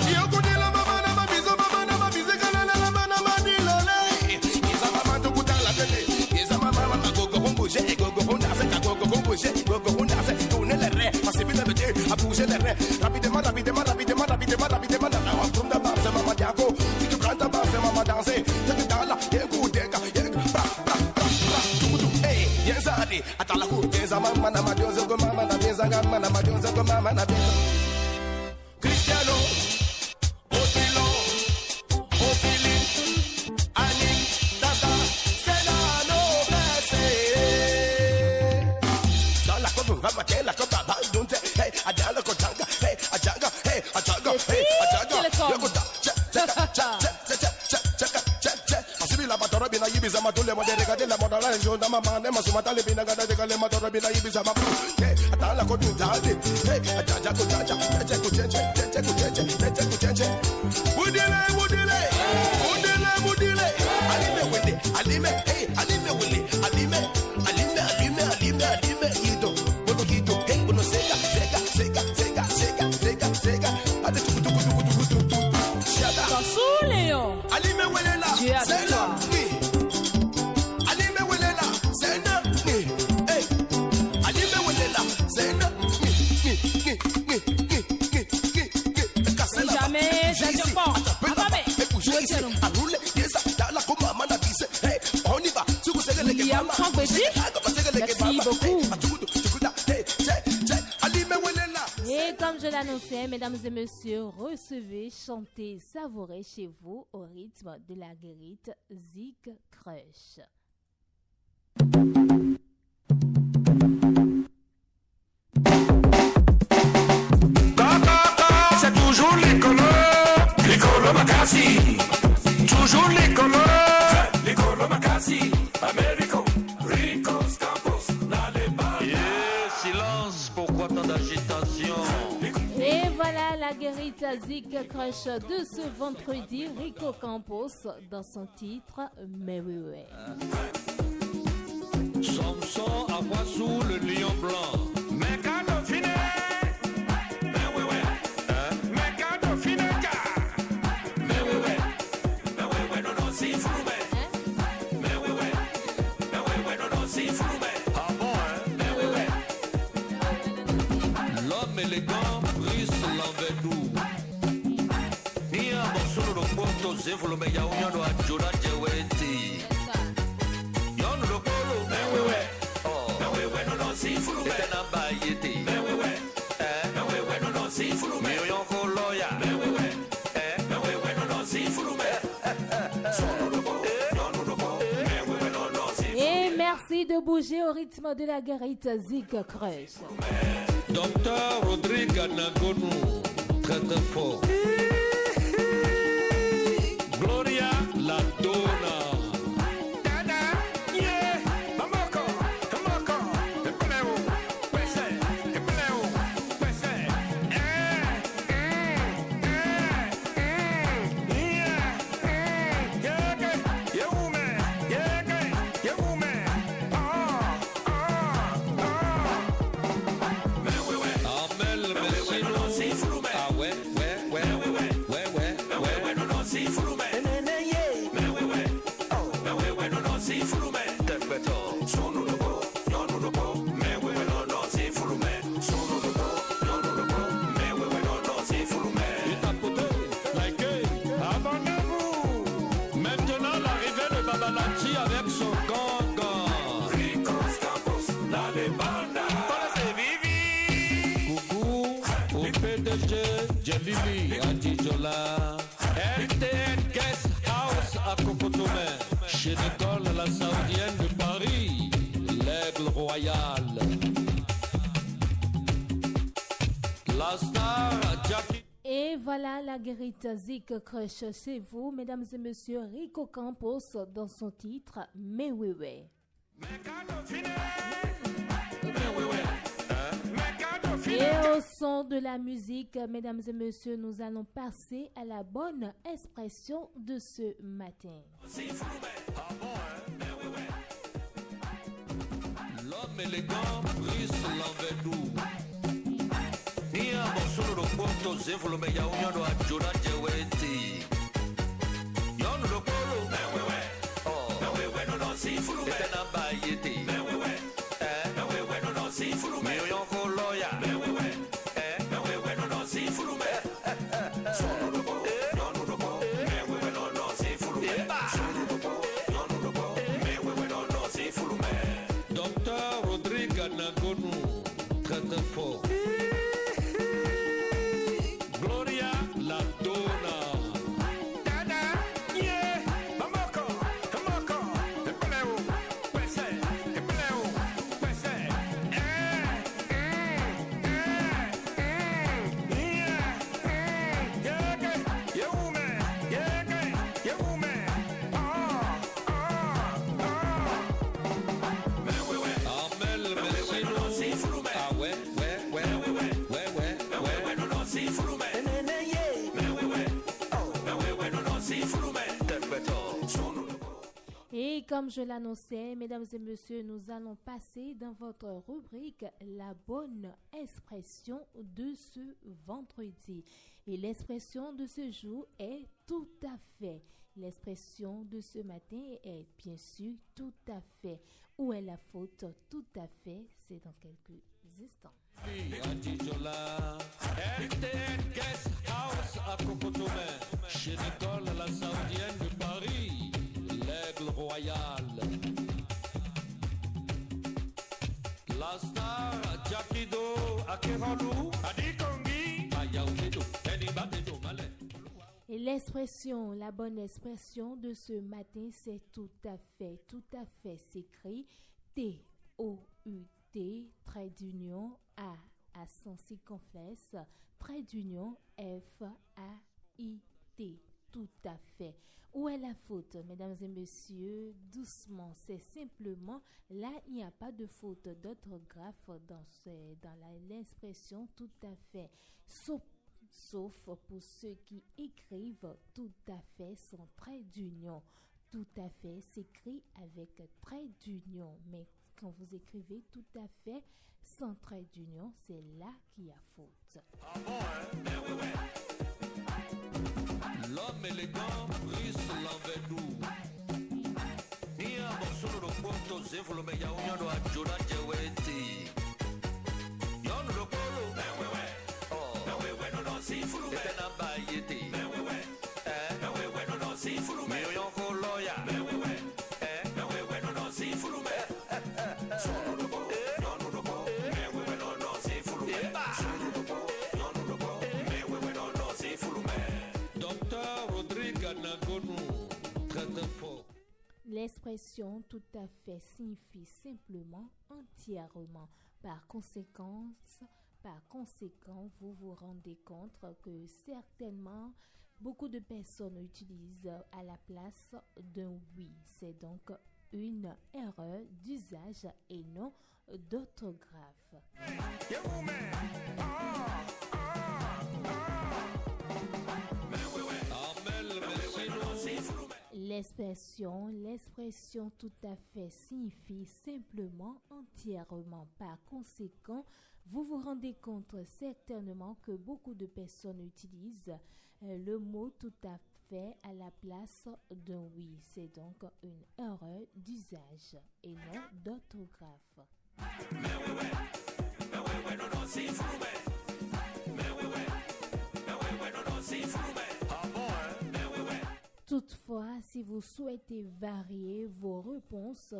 Italy. Atala who is a mama na madioza go mama na beza gama na madioza go mama na beza. Cristiano, Otilo, Opili, Ani, Tata, Stellano, Messi. Dans la cour, on va mater la copa, don't hey, Adala Kotanga, hey, Ajaga, hey, Ajaga, hey, Ajaga, la batoro bina ibiza matule mo derega de la modala jonda mama ne masumatale bina gada de kale matoro bina ibiza mama hey atala ko tunjade hey ajaja ko jaja cheche ko cheche cheche ko cheche cheche ko cheche budile budile budile budile alime wele alime hey alime wele alime alime alime alime alime ido bodo kido hey bono sega sega sega sega sega sega sega ade tuku tuku tuku tuku tuku shada Sasuleon alime wele la sega Merci beaucoup. Et comme je l'annonçais, mesdames et messieurs, recevez, chantez, savourez chez vous au rythme de la guérite Zik Crush. C'est toujours l'écolo Macassi. Toujours l'écolo Macassi. Américo, Ricos Campos, silence, pourquoi tant d'agitation? Et voilà la guérite Zik Crush de ce vendredi, Rico Campos dans son titre Mais oui ouais. Samson à voix sous le lion blanc. Mais quand on finit, mais oui ouais. Mais quand on finit, mais oui ouais. Mais oui ouais, non non c'est fou mais. Mais oui ouais. Mais oui ouais, non non c'est fou mais. Ah bon hein? Mais oui ouais. L'homme élégant brise l'envers-nous. Ni un morceau de porto zévolo mais y'a un doigt de Jonah Jeweti. Yon le polo. Mais oui ouais. Oh. Mais oui ouais, non non c'est fou mais. T'es un bailleti. Mais oui ouais. Mais oui ouais, non non c'est fou mais. Mais yon koloya. Mais oui ouais. Mais oui ouais, non non c'est fou mais. Et merci de bouger au rythme de la guérite Zik Crush. Docteur Rodrigue Anagonou, très très fort. Gloria La Donna. Avec son gangan. Ricos Campos, la lebanda. Coucou au PDG Jelili Adijola. RTN Guest House à Cocotomé. Chez Nicole, la Saoudienne de Paris. L'Aigle Royal. La star Jackie. Et voilà la guérite Zik Crush chez vous, mesdames et messieurs, Rico Campos dans son titre Mais oui ouais. Et au son de la musique, mesdames et messieurs, nous allons passer à la bonne expression de ce matin. L'homme élégant brise l'envers-nous. Ni un morceau de porto zévolo mais y'a un doigt de Jonah Jeweti. Yon le polo. Mais oui ouais. Oh. Mais oui ouais, non non c'est fou mais. T'es un bailleti. Mais oui ouais. Mais oui ouais, non non c'est fou mais. Mais yon koloya. Mais oui ouais. Mais oui ouais, non non c'est fou mais. Son le beau. Yon le beau. Mais oui ouais, non non c'est fou mais. Son le beau. Yon le beau. Mais oui ouais, non non c'est fou mais. Docteur Rodrigue Nagonu, très très fort. Gloria La Donna. Et comme je l'annonçais, mesdames et messieurs, nous allons passer dans votre rubrique la bonne expression de ce vendredi. Et l'expression de ce jour est tout à fait. L'expression de ce matin est bien sûr tout à fait. Où est la faute? Tout à fait, c'est dans quelques instants. Guest House à Cocotomé, chez Nicole, la saoudienne de Paris, l'aigle royal. La star Jackie Do, Akerodu, Adi Kongi, Ayaoukedo, Enibatedo, Malé. Et l'expression, la bonne expression de ce matin, c'est tout à fait, s'écrit T-O-U-T, trait d'union, A sans circonflexe, trait d'union, F-A-I-T, tout à fait. Où est la faute, mesdames et messieurs? Doucement, c'est simplement, là, il n'y a pas de faute d'orthographe dans l'expression tout à fait. Sauf pour ceux qui écrivent tout à fait sans trait d'union. Tout à fait s'écrit avec trait d'union, mais quand vous écrivez tout à fait sans trait d'union, c'est là qu'il y a faute. Ah bon, hein? L'homme élégant brise l'envers-doux. Nia bosolo do ponto zevolo me ya unyo do ajura jeweti. Yon do polo. Oh. No si fulu me. Etena bayeti. No si fulu me. Yo ko loya. No si fulu me. Solo do polo. No si fulu me. No si fulu me. Docteur Rodrigue Nagonu, très très fort. L'expression tout à fait signifie simplement entièrement. Par conséquent, vous vous rendez compte que certainement beaucoup de personnes utilisent à la place d'un oui. C'est donc une erreur d'usage et non d'orthographe. L'expression tout à fait signifie simplement entièrement. Par conséquent, vous vous rendez compte certainement que beaucoup de personnes utilisent le mot tout à fait à la place d'un oui. C'est donc une erreur d'usage et non d'orthographe. Toutefois, si vous souhaitez varier vos réponses,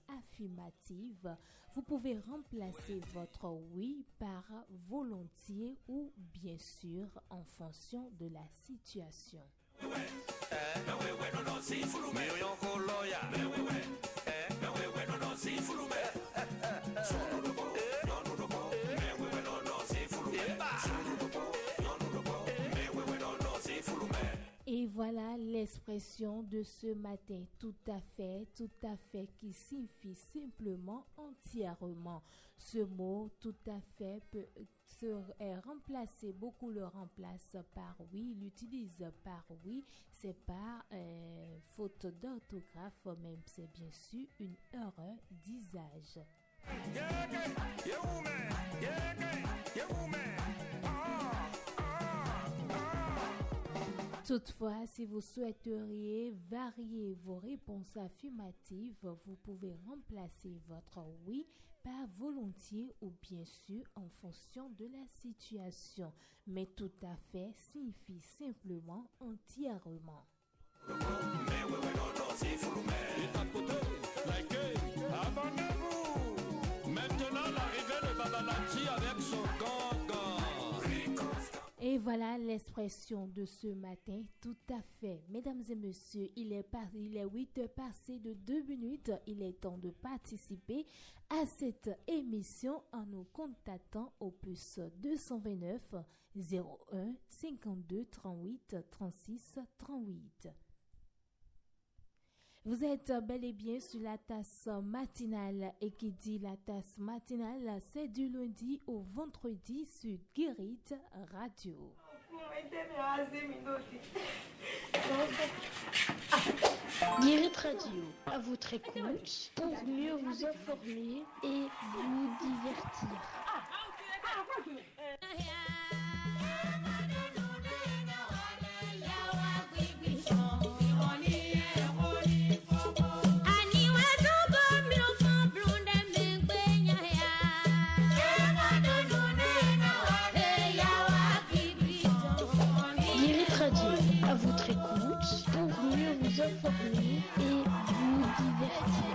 affirmatives, vous pouvez remplacer votre oui par volontiers ou bien sûr en fonction de la situation. Et voilà l'expression de ce matin, tout à fait, qui signifie simplement entièrement. Ce mot tout à fait peut remplacer, beaucoup le remplacent par oui, l'utilisent par oui, c'est pas faute d'orthographe, même c'est bien sûr une erreur d'usage. Toutefois, si vous souhaiteriez varier vos réponses affirmatives, vous pouvez remplacer votre oui par volontiers ou bien sûr en fonction de la situation. Mais tout à fait signifie simplement entièrement. voilà l'expression de ce matin, tout à fait. Mesdames et messieurs, il est 8h passé de 2 minutes. Il est temps de participer à cette émission en nous contactant au plus 229 01 52 38 36 38. Vous êtes bel et bien sur la tasse matinale et qui dit la tasse matinale, c'est du lundi au vendredi sur Guérit Radio. Guérit Radio, à votre écoute pour mieux vous informer et vous divertir. À votre écoute pour mieux vous informer et vous divertir.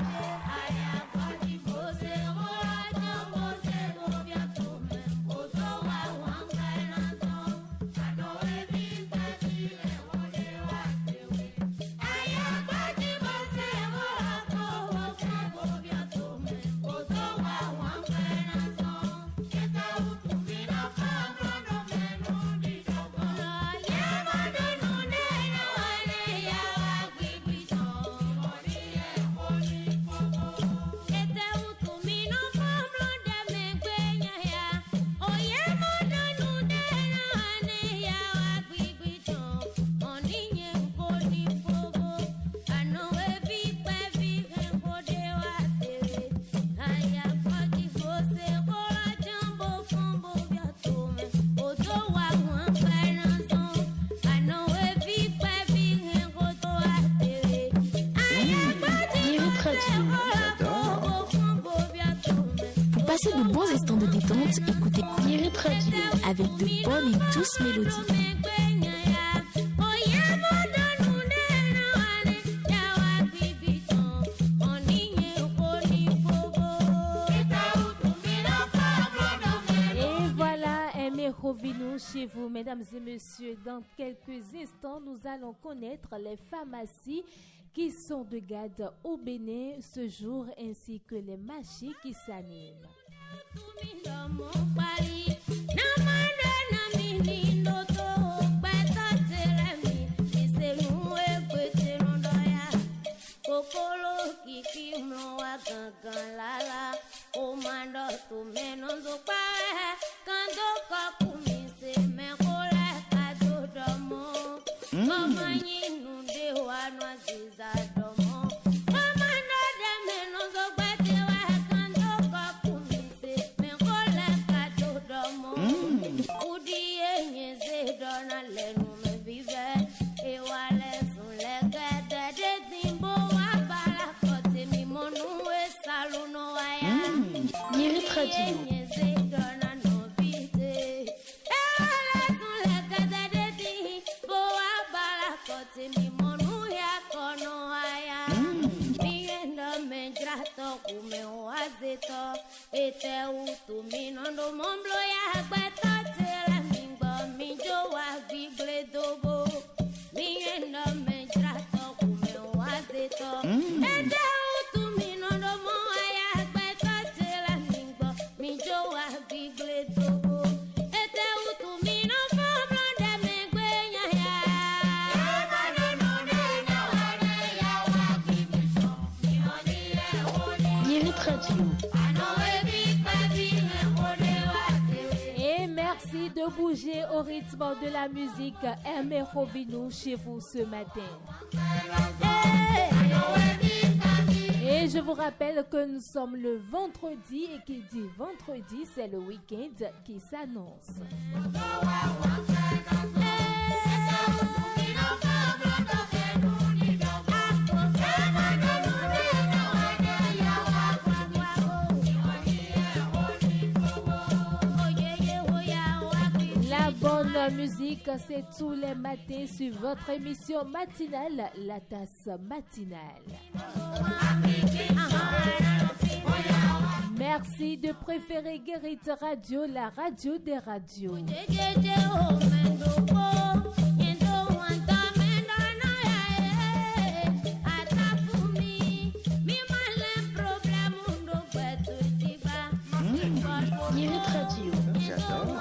Passez de bons instants de détente, écoutez Guérit Radio avec de bonnes et douces mélodies. Et voilà, revenons chez vous, mesdames et messieurs. Dans quelques instants, nous allons connaître les pharmacies qui sont de garde au Bénin ce jour ainsi que les marchés qui s'animent. Et merci de bouger au rythme de la musique. Aimez Rovino chez vous ce matin. Et je vous rappelle que nous sommes le vendredi et qui dit vendredi, c'est le week-end qui s'annonce. La bonne musique, c'est tous les matins sur votre émission matinale, la tasse matinale. Merci choisi de préférer Guérit Radio, la radio des radios. Guérit Radio. J'adore.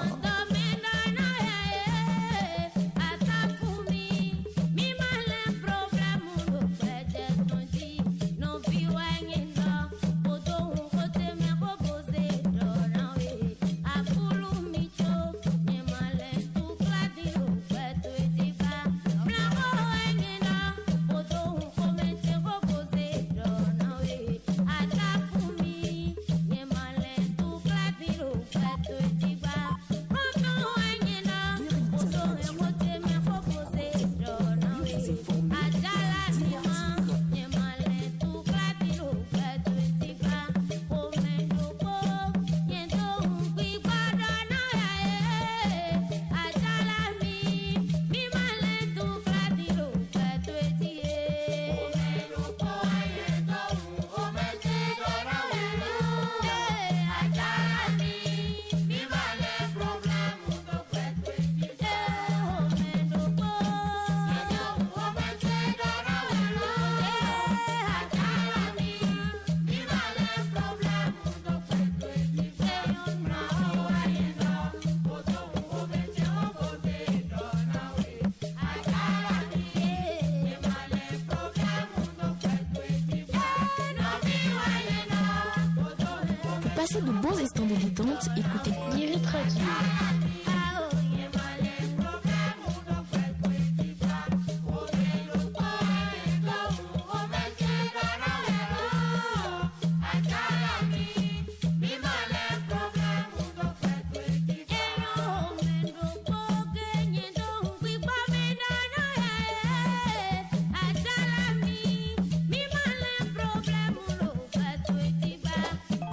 Passez de bons instants de détente, écoutez Guérit Radio.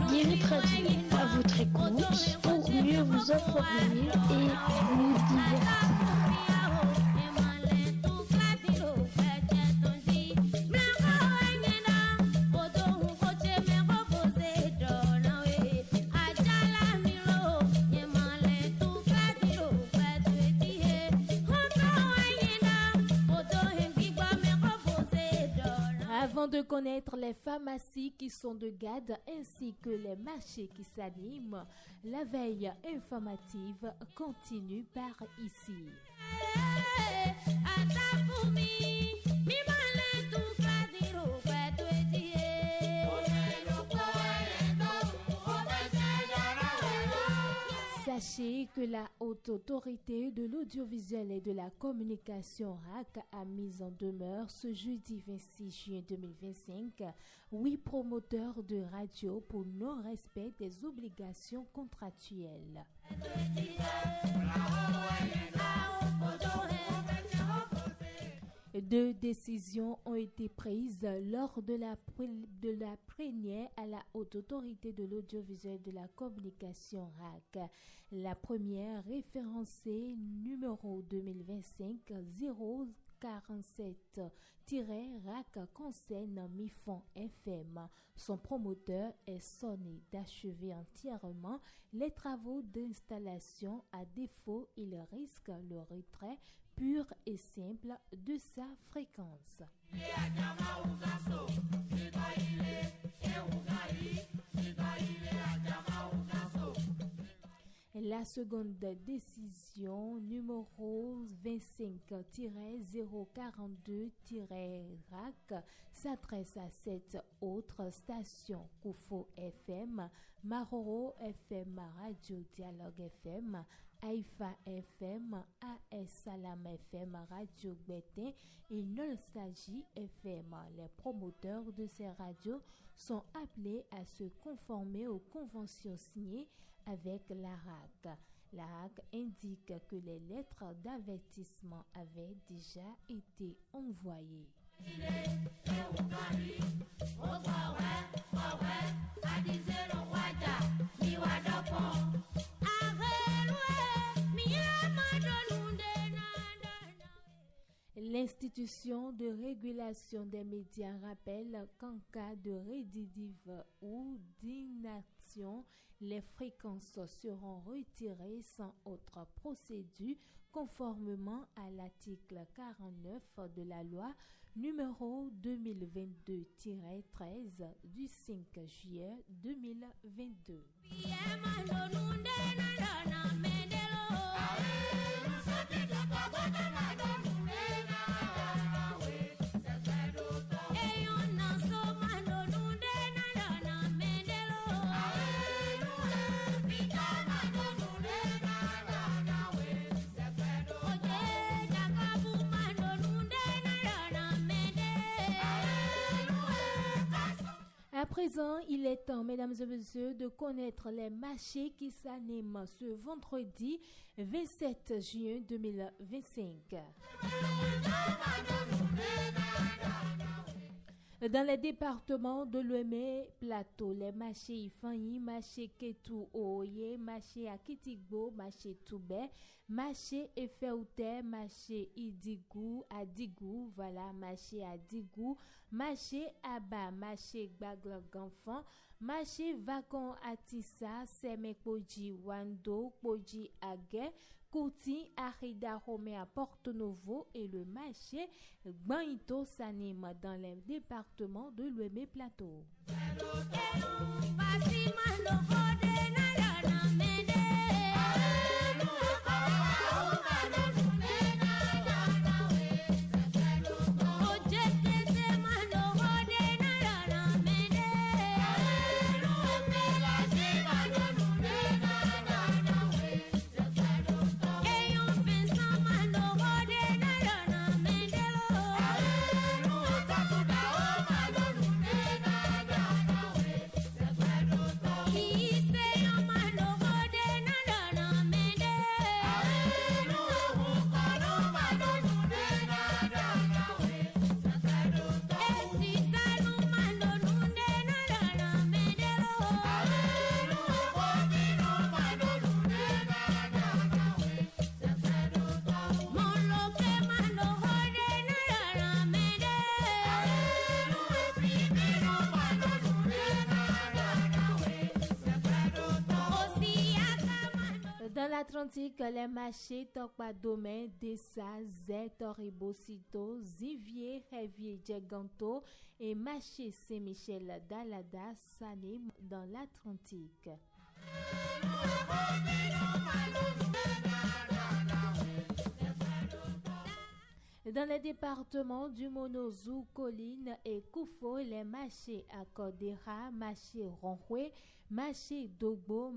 Guérit Radio, à votre écoute pour mieux vous informer et vous divertir. Avant de connaître les pharmacies qui sont de garde ainsi que les marchés qui s'animent, la veille informative continue par ici. Sachez que la Haute Autorité de l'Audiovisuel et de la Communication RAC a mis en demeure ce jeudi 26 juin 2025 8 promoteurs de radio pour non-respect des obligations contractuelles. Deux décisions ont été prises lors de la première à la Haute Autorité de l'Audiovisuel et de la Communication RAC. La première, référencée numéro 2025-047-RAC, concerne Mifon FM. Son promoteur est sonné d'achever entièrement les travaux d'installation. À défaut, il risque le retrait pur et simple de sa fréquence. La seconde décision, numéro 25-042-RAC, s'adresse à 7 autres stations: Koufo FM, Maroro FM, Radio Dialogue FM, Haïfa FM, AS Salam FM, Radio Bétin et Nostalgie FM. Les promoteurs de ces radios sont appelés à se conformer aux conventions signées avec la RAC. La RAC indique que les lettres d'avertissement avaient déjà été envoyées. L'institution de régulation des médias rappelle qu'en cas de récidive ou d'inaction, les fréquences seront retirées sans autre procédure conformément à l'article 49 de la loi numéro 2022-13 du 5 juillet 2022. À présent, il est temps, mesdames et messieurs, de connaître les marchés qui s'animent ce vendredi 27 juin 2025. Dans les départements de Lomé Plateau, les marchés Ifanyi, marché Ketou Oye, marché Akitigbo, marché Toubé, marché Efeouté, marché Idigou, Adigou, voilà, marché Adigou, marché Aba, marché Gbaglaganfan, marché Vakon Atissa, Semekoji Wando, Koji Agé, Kouti, Arida Romé à Porto-Novo et le marché Gbanito s'anime dans les départements de Lomé Plateau. Dans l'Atlantique, les marchés Tokpa Domain, Dessa, Zé, Toribosito, Zivier, Révier, Djeganto et marché Saint-Michel d'Alada s'animent dans l'Atlantique. Dans les départements du Monozou, Colline et Koufo, les marchés à Kodera, marché Ronhwe, marché Dogbo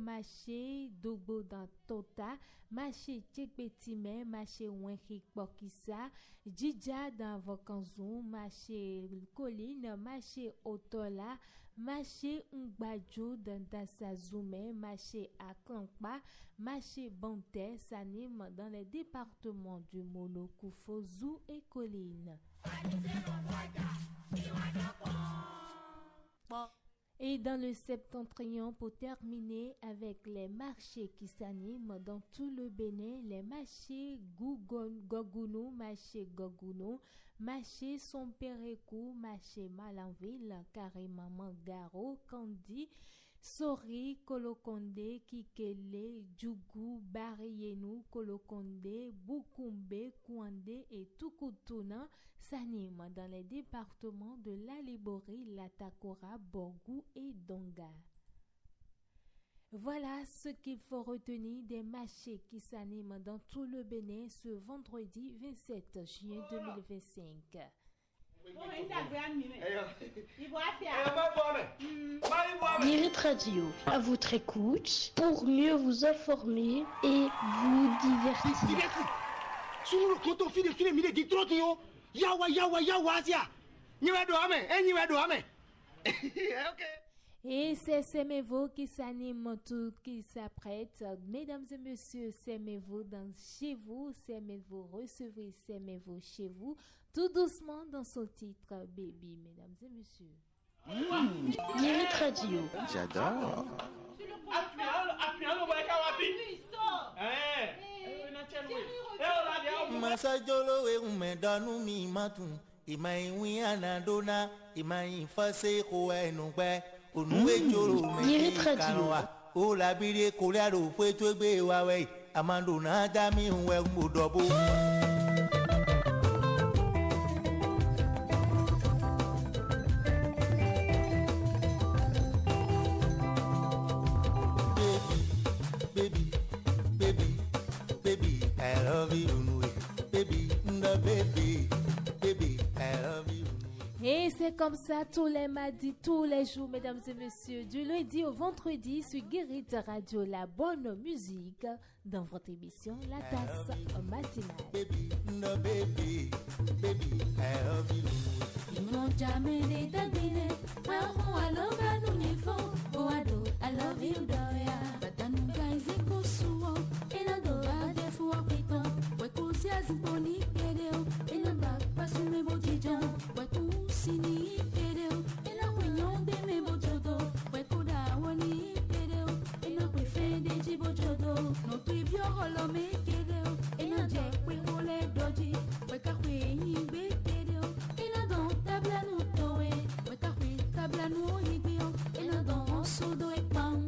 dans Tota, marché Tchekbetime, marché Wenhik Bokissa, Djidja dans Vokanzou, marché Colline, marché Otola, marché Ngbadjou dans Dassazoume, marché Akankpa, marché Banté s'anime dans les départements du Mono, Koufo, Zou et Colline. Et dans le septentrion, pour terminer avec les marchés qui s'animent dans tout le Bénin, les marchés Gogounou, marché Gogounou, marché Somperekou, marché Malanville, Carrément Mangaro, Kandi, Sori, Kolokonde, Kikele, Djougou, Barienou, Kolokonde, Boukoumbe, Kouande et Toukoutounan s'animent dans les départements de l'Alibori, Latakora, Borgou et Donga. Voilà ce qu'il faut retenir des marchés qui s'animent dans tout le Bénin ce vendredi 27 juin 2025. Birit Radio, à votre écoute pour mieux vous informer et vous divertir. Et c'est Semez-vous qui s'anime, tout qui s'apprête. Mesdames et messieurs, Semez-vous dans chez vous, Semez-vous recevez, Semez-vous chez vous. Tout doucement dans son titre, Baby, mesdames et messieurs. Birit Radio. J'adore. Masajolo e umedanu mi matun. Imai anadona, imai fase ko enugbe. Onuwe joro me kanwa. O la bire koleado fue to gbe wa we. Amando na da mi we modobo. Et c'est comme ça tous les mardis, tous les jours, mesdames et messieurs, du lundi au vendredi sur Guérit Radio, la bonne musique, dans votre émission La Tasse matinale. Sini pereu, ela cunhou de me bojodo, foi curar o ani pereu, ela foi fede de bojodo, no tribio rolo me quereu, ela je foi cole doji, foi carrui be pereu, ela don tabla no toe, foi carrui tabla no hibio, ela don osso do epão,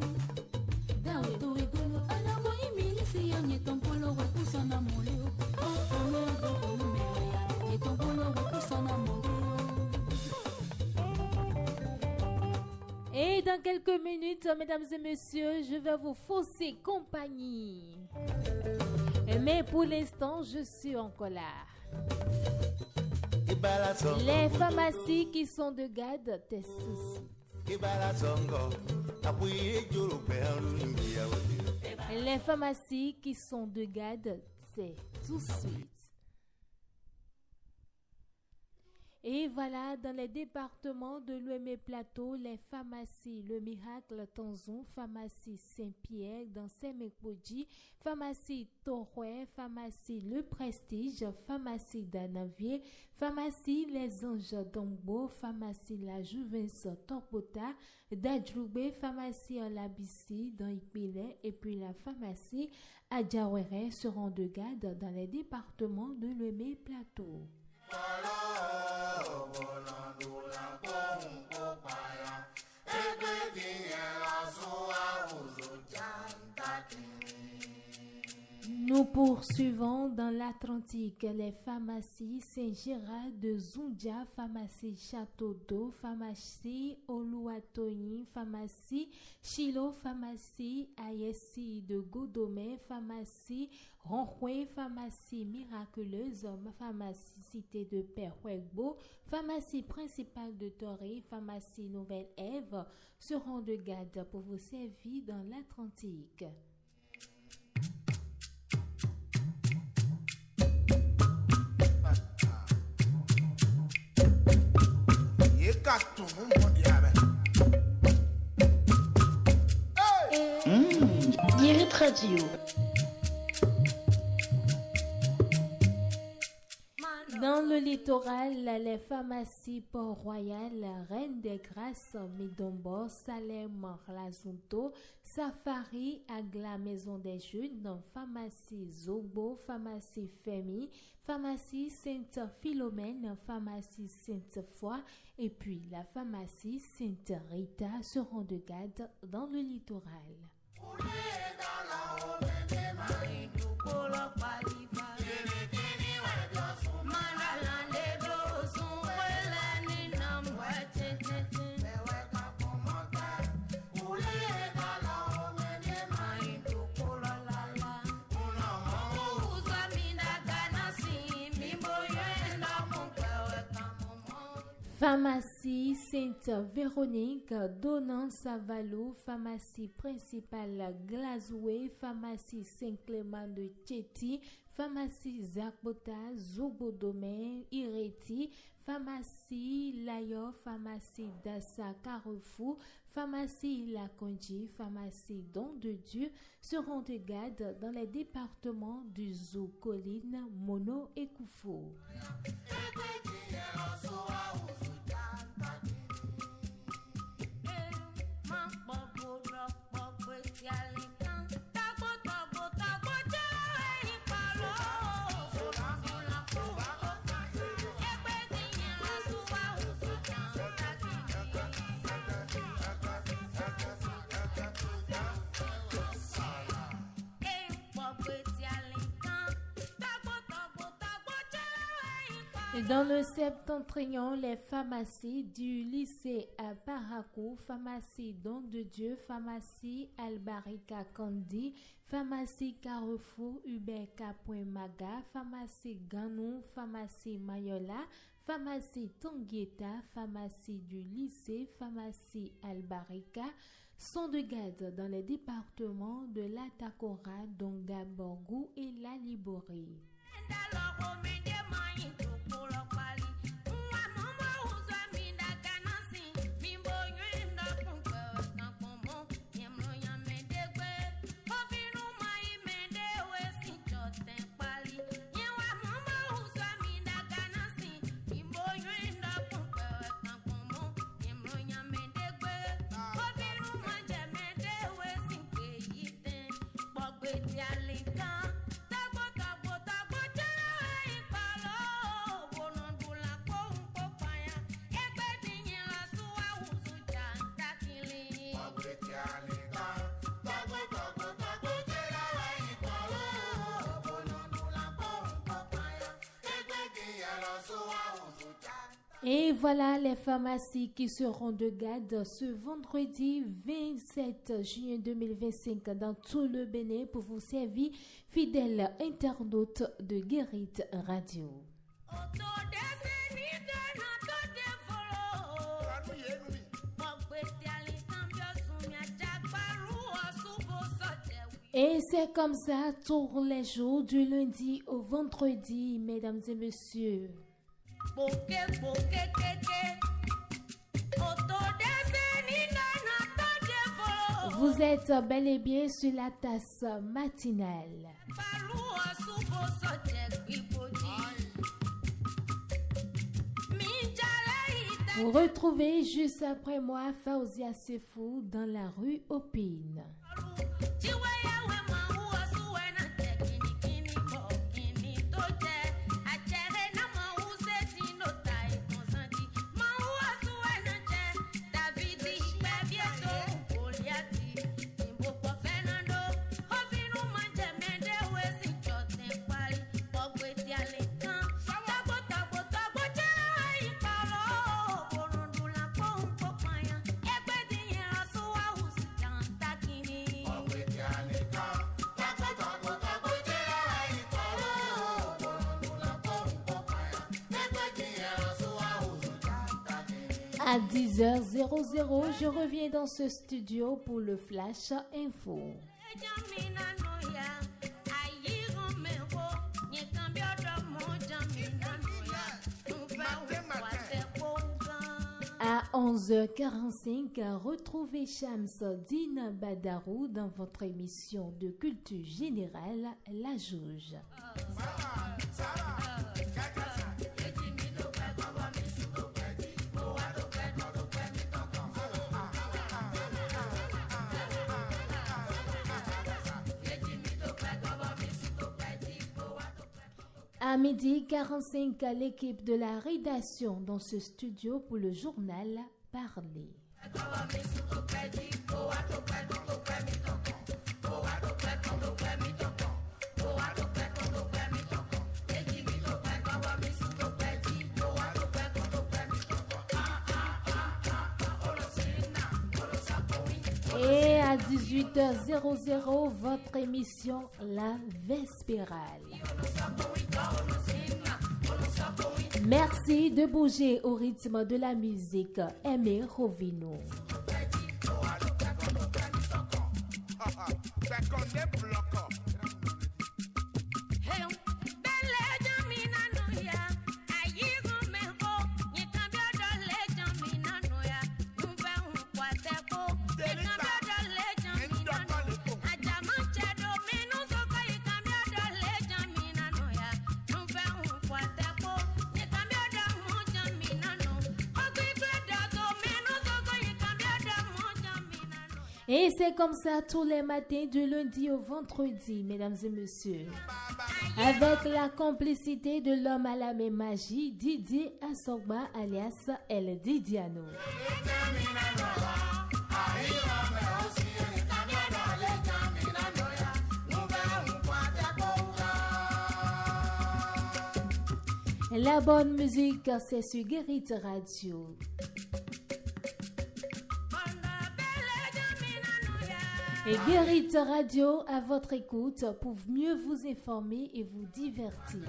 da o do egolo, ela foi milícia, e tom polo vai puxar na mulher, o meu, e tom polo vai puxar na mulher. Et dans quelques minutes, mesdames et messieurs, je vais vous fausser compagnie. Mais pour l'instant, je suis en colère. Les pharmacies qui sont de garde, tes soucis. Les pharmacies qui sont de garde, c'est tout de suite. Et voilà, dans les départements de l'Ouémé Plateau, les pharmacies Le Miracle Tanzon, pharmacie Saint-Pierre dans Sémékbodji, pharmacie Toroué, pharmacie Le Prestige, pharmacie Danavier, pharmacie Les Anges d'Ombo, pharmacie La Jouvence Topota, Dadjoubé, pharmacie en Labissi dans Ipile et puis la pharmacie Adjawere seront de garde dans les départements de l'Ouémé Plateau. Nous poursuivons dans l'Atlantique les pharmacies Saint-Gérard de Zundia, pharmacie Château d'Eau, pharmacie Oluwatoyin, pharmacie Chilo, pharmacie Ayessi de Godomé, pharmacie Ronroué, pharmacie Miraculeuse, pharmacie Cité de Perwegbo, pharmacie principale de Toré, pharmacie Nouvelle-Ève seront de garde pour vous servir dans l'Atlantique. Guérit Radio. Dans le littoral, les pharmacies Port-Royal, Reine des Grâces, Midombo, Salem, Razunto, Safari, Agla, Maison des Jeunes, pharmacie Zobo, pharmacie Femi, pharmacie Sainte-Philomène, pharmacie Sainte-Foy et puis la pharmacie Sainte-Rita seront de garde dans le littoral. Pharmacie Sainte-Véronique, Donan-Savalou, pharmacie principale Glazoué, pharmacie Saint-Clément de Tchéti, pharmacie Zakbota, Zobodomé, Ireti, pharmacie Layo, pharmacie Dassa Carrefour, pharmacie Lakonji, pharmacie Don de Dieu seront de garde dans les départements du Zou, Colline, Mono et Koufou. Dans le septentrion, les pharmacies du lycée à Parakou, pharmacie Don de Dieu, pharmacie Albarika Kandi, pharmacie Carrefour Hubert Maga, pharmacie Ganou, pharmacie Mayola, pharmacie Tongueta, pharmacie du lycée, pharmacie Albarika sont de garde dans les départements de la Takora, Donga, Borgou et la Liborie. Et voilà les pharmacies qui seront de garde ce vendredi 27 juin 2025 dans tout le Bénin pour vous servir, fidèles internautes de Guérit Radio. Et c'est comme ça tous les jours du lundi au vendredi, mesdames et messieurs. Vous êtes bel et bien sur la tasse matinale. Vous retrouvez juste après moi Faouzia Sefou dans la rue Opine. À 10h00, je reviens dans ce studio pour le Flash Info. À 11h45, retrouvez Shams Dine Badarou dans votre émission de culture générale, La Jauge. À 12h45, l'équipe de la rédaction dans ce studio pour le journal Parler. Et à 18h00, votre émission La Vespérale. Merci de bouger au rythme de la musique. Aimé Rovino. Et c'est comme ça tous les matins du lundi au vendredi, mesdames et messieurs. Avec la complicité de l'homme à la même magie, Didier Assogba alias El Didiano. La bonne musique, c'est sur Guérit Radio. Et Guérit Radio à votre écoute pour mieux vous informer et vous divertir.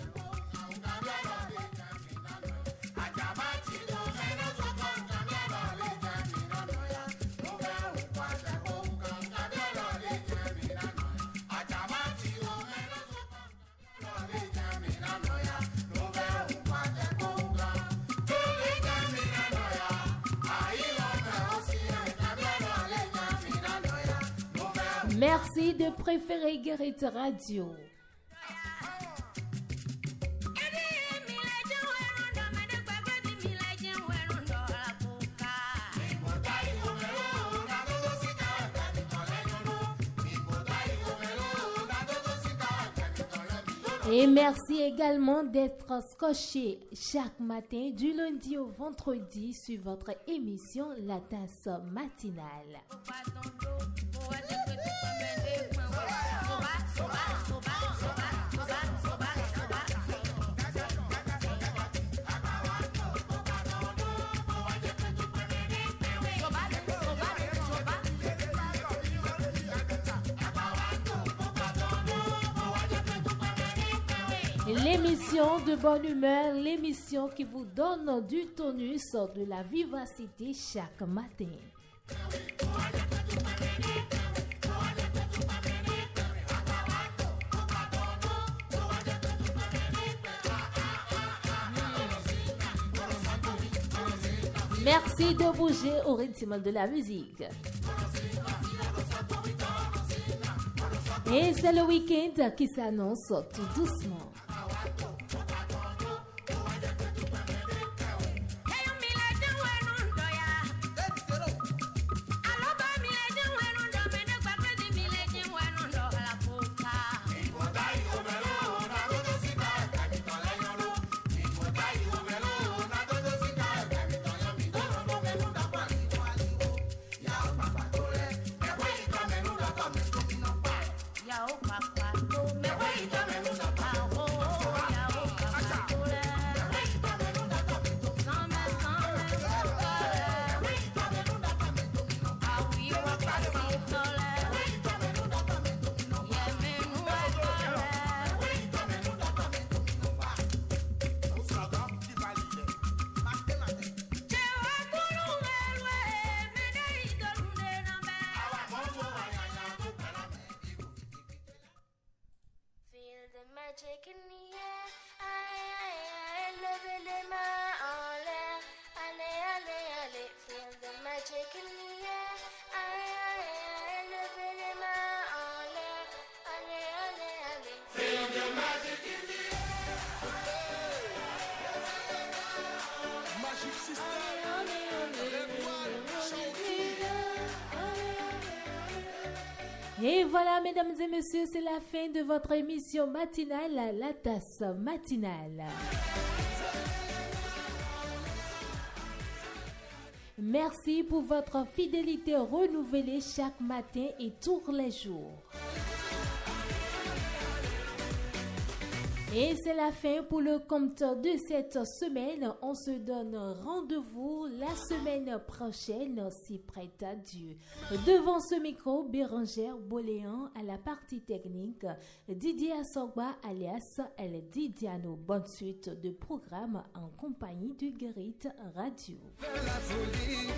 Merci de préférer Guérit Radio. Et merci également d'être scotché chaque matin du lundi au vendredi sur votre émission La Tasse Matinale. L'émission de bonne humeur, l'émission qui vous donne du tonus, de la vivacité chaque matin. Merci de bouger au rythme de la musique. Et c'est le week-end qui s'annonce tout doucement. Magic in the air, aïe, levez les mains en l'air, allez, allez, allez, feel the magic in the air, aïe, levez les mains en l'air, allez, allez, allez, feel the magic in the air. Magic System, Et voilà, mesdames et messieurs, c'est la fin de votre émission matinale, La Tasse Matinale. Merci pour votre fidélité renouvelée chaque matin et tous les jours. Et c'est la fin pour le compte de cette semaine. On se donne rendez-vous la semaine prochaine, si prête à Dieu. Devant ce micro, Bérangère Boléan à la partie technique, Didier Assogba alias El Didiano. Bonne suite de programme en compagnie du Guérit Radio. La folie,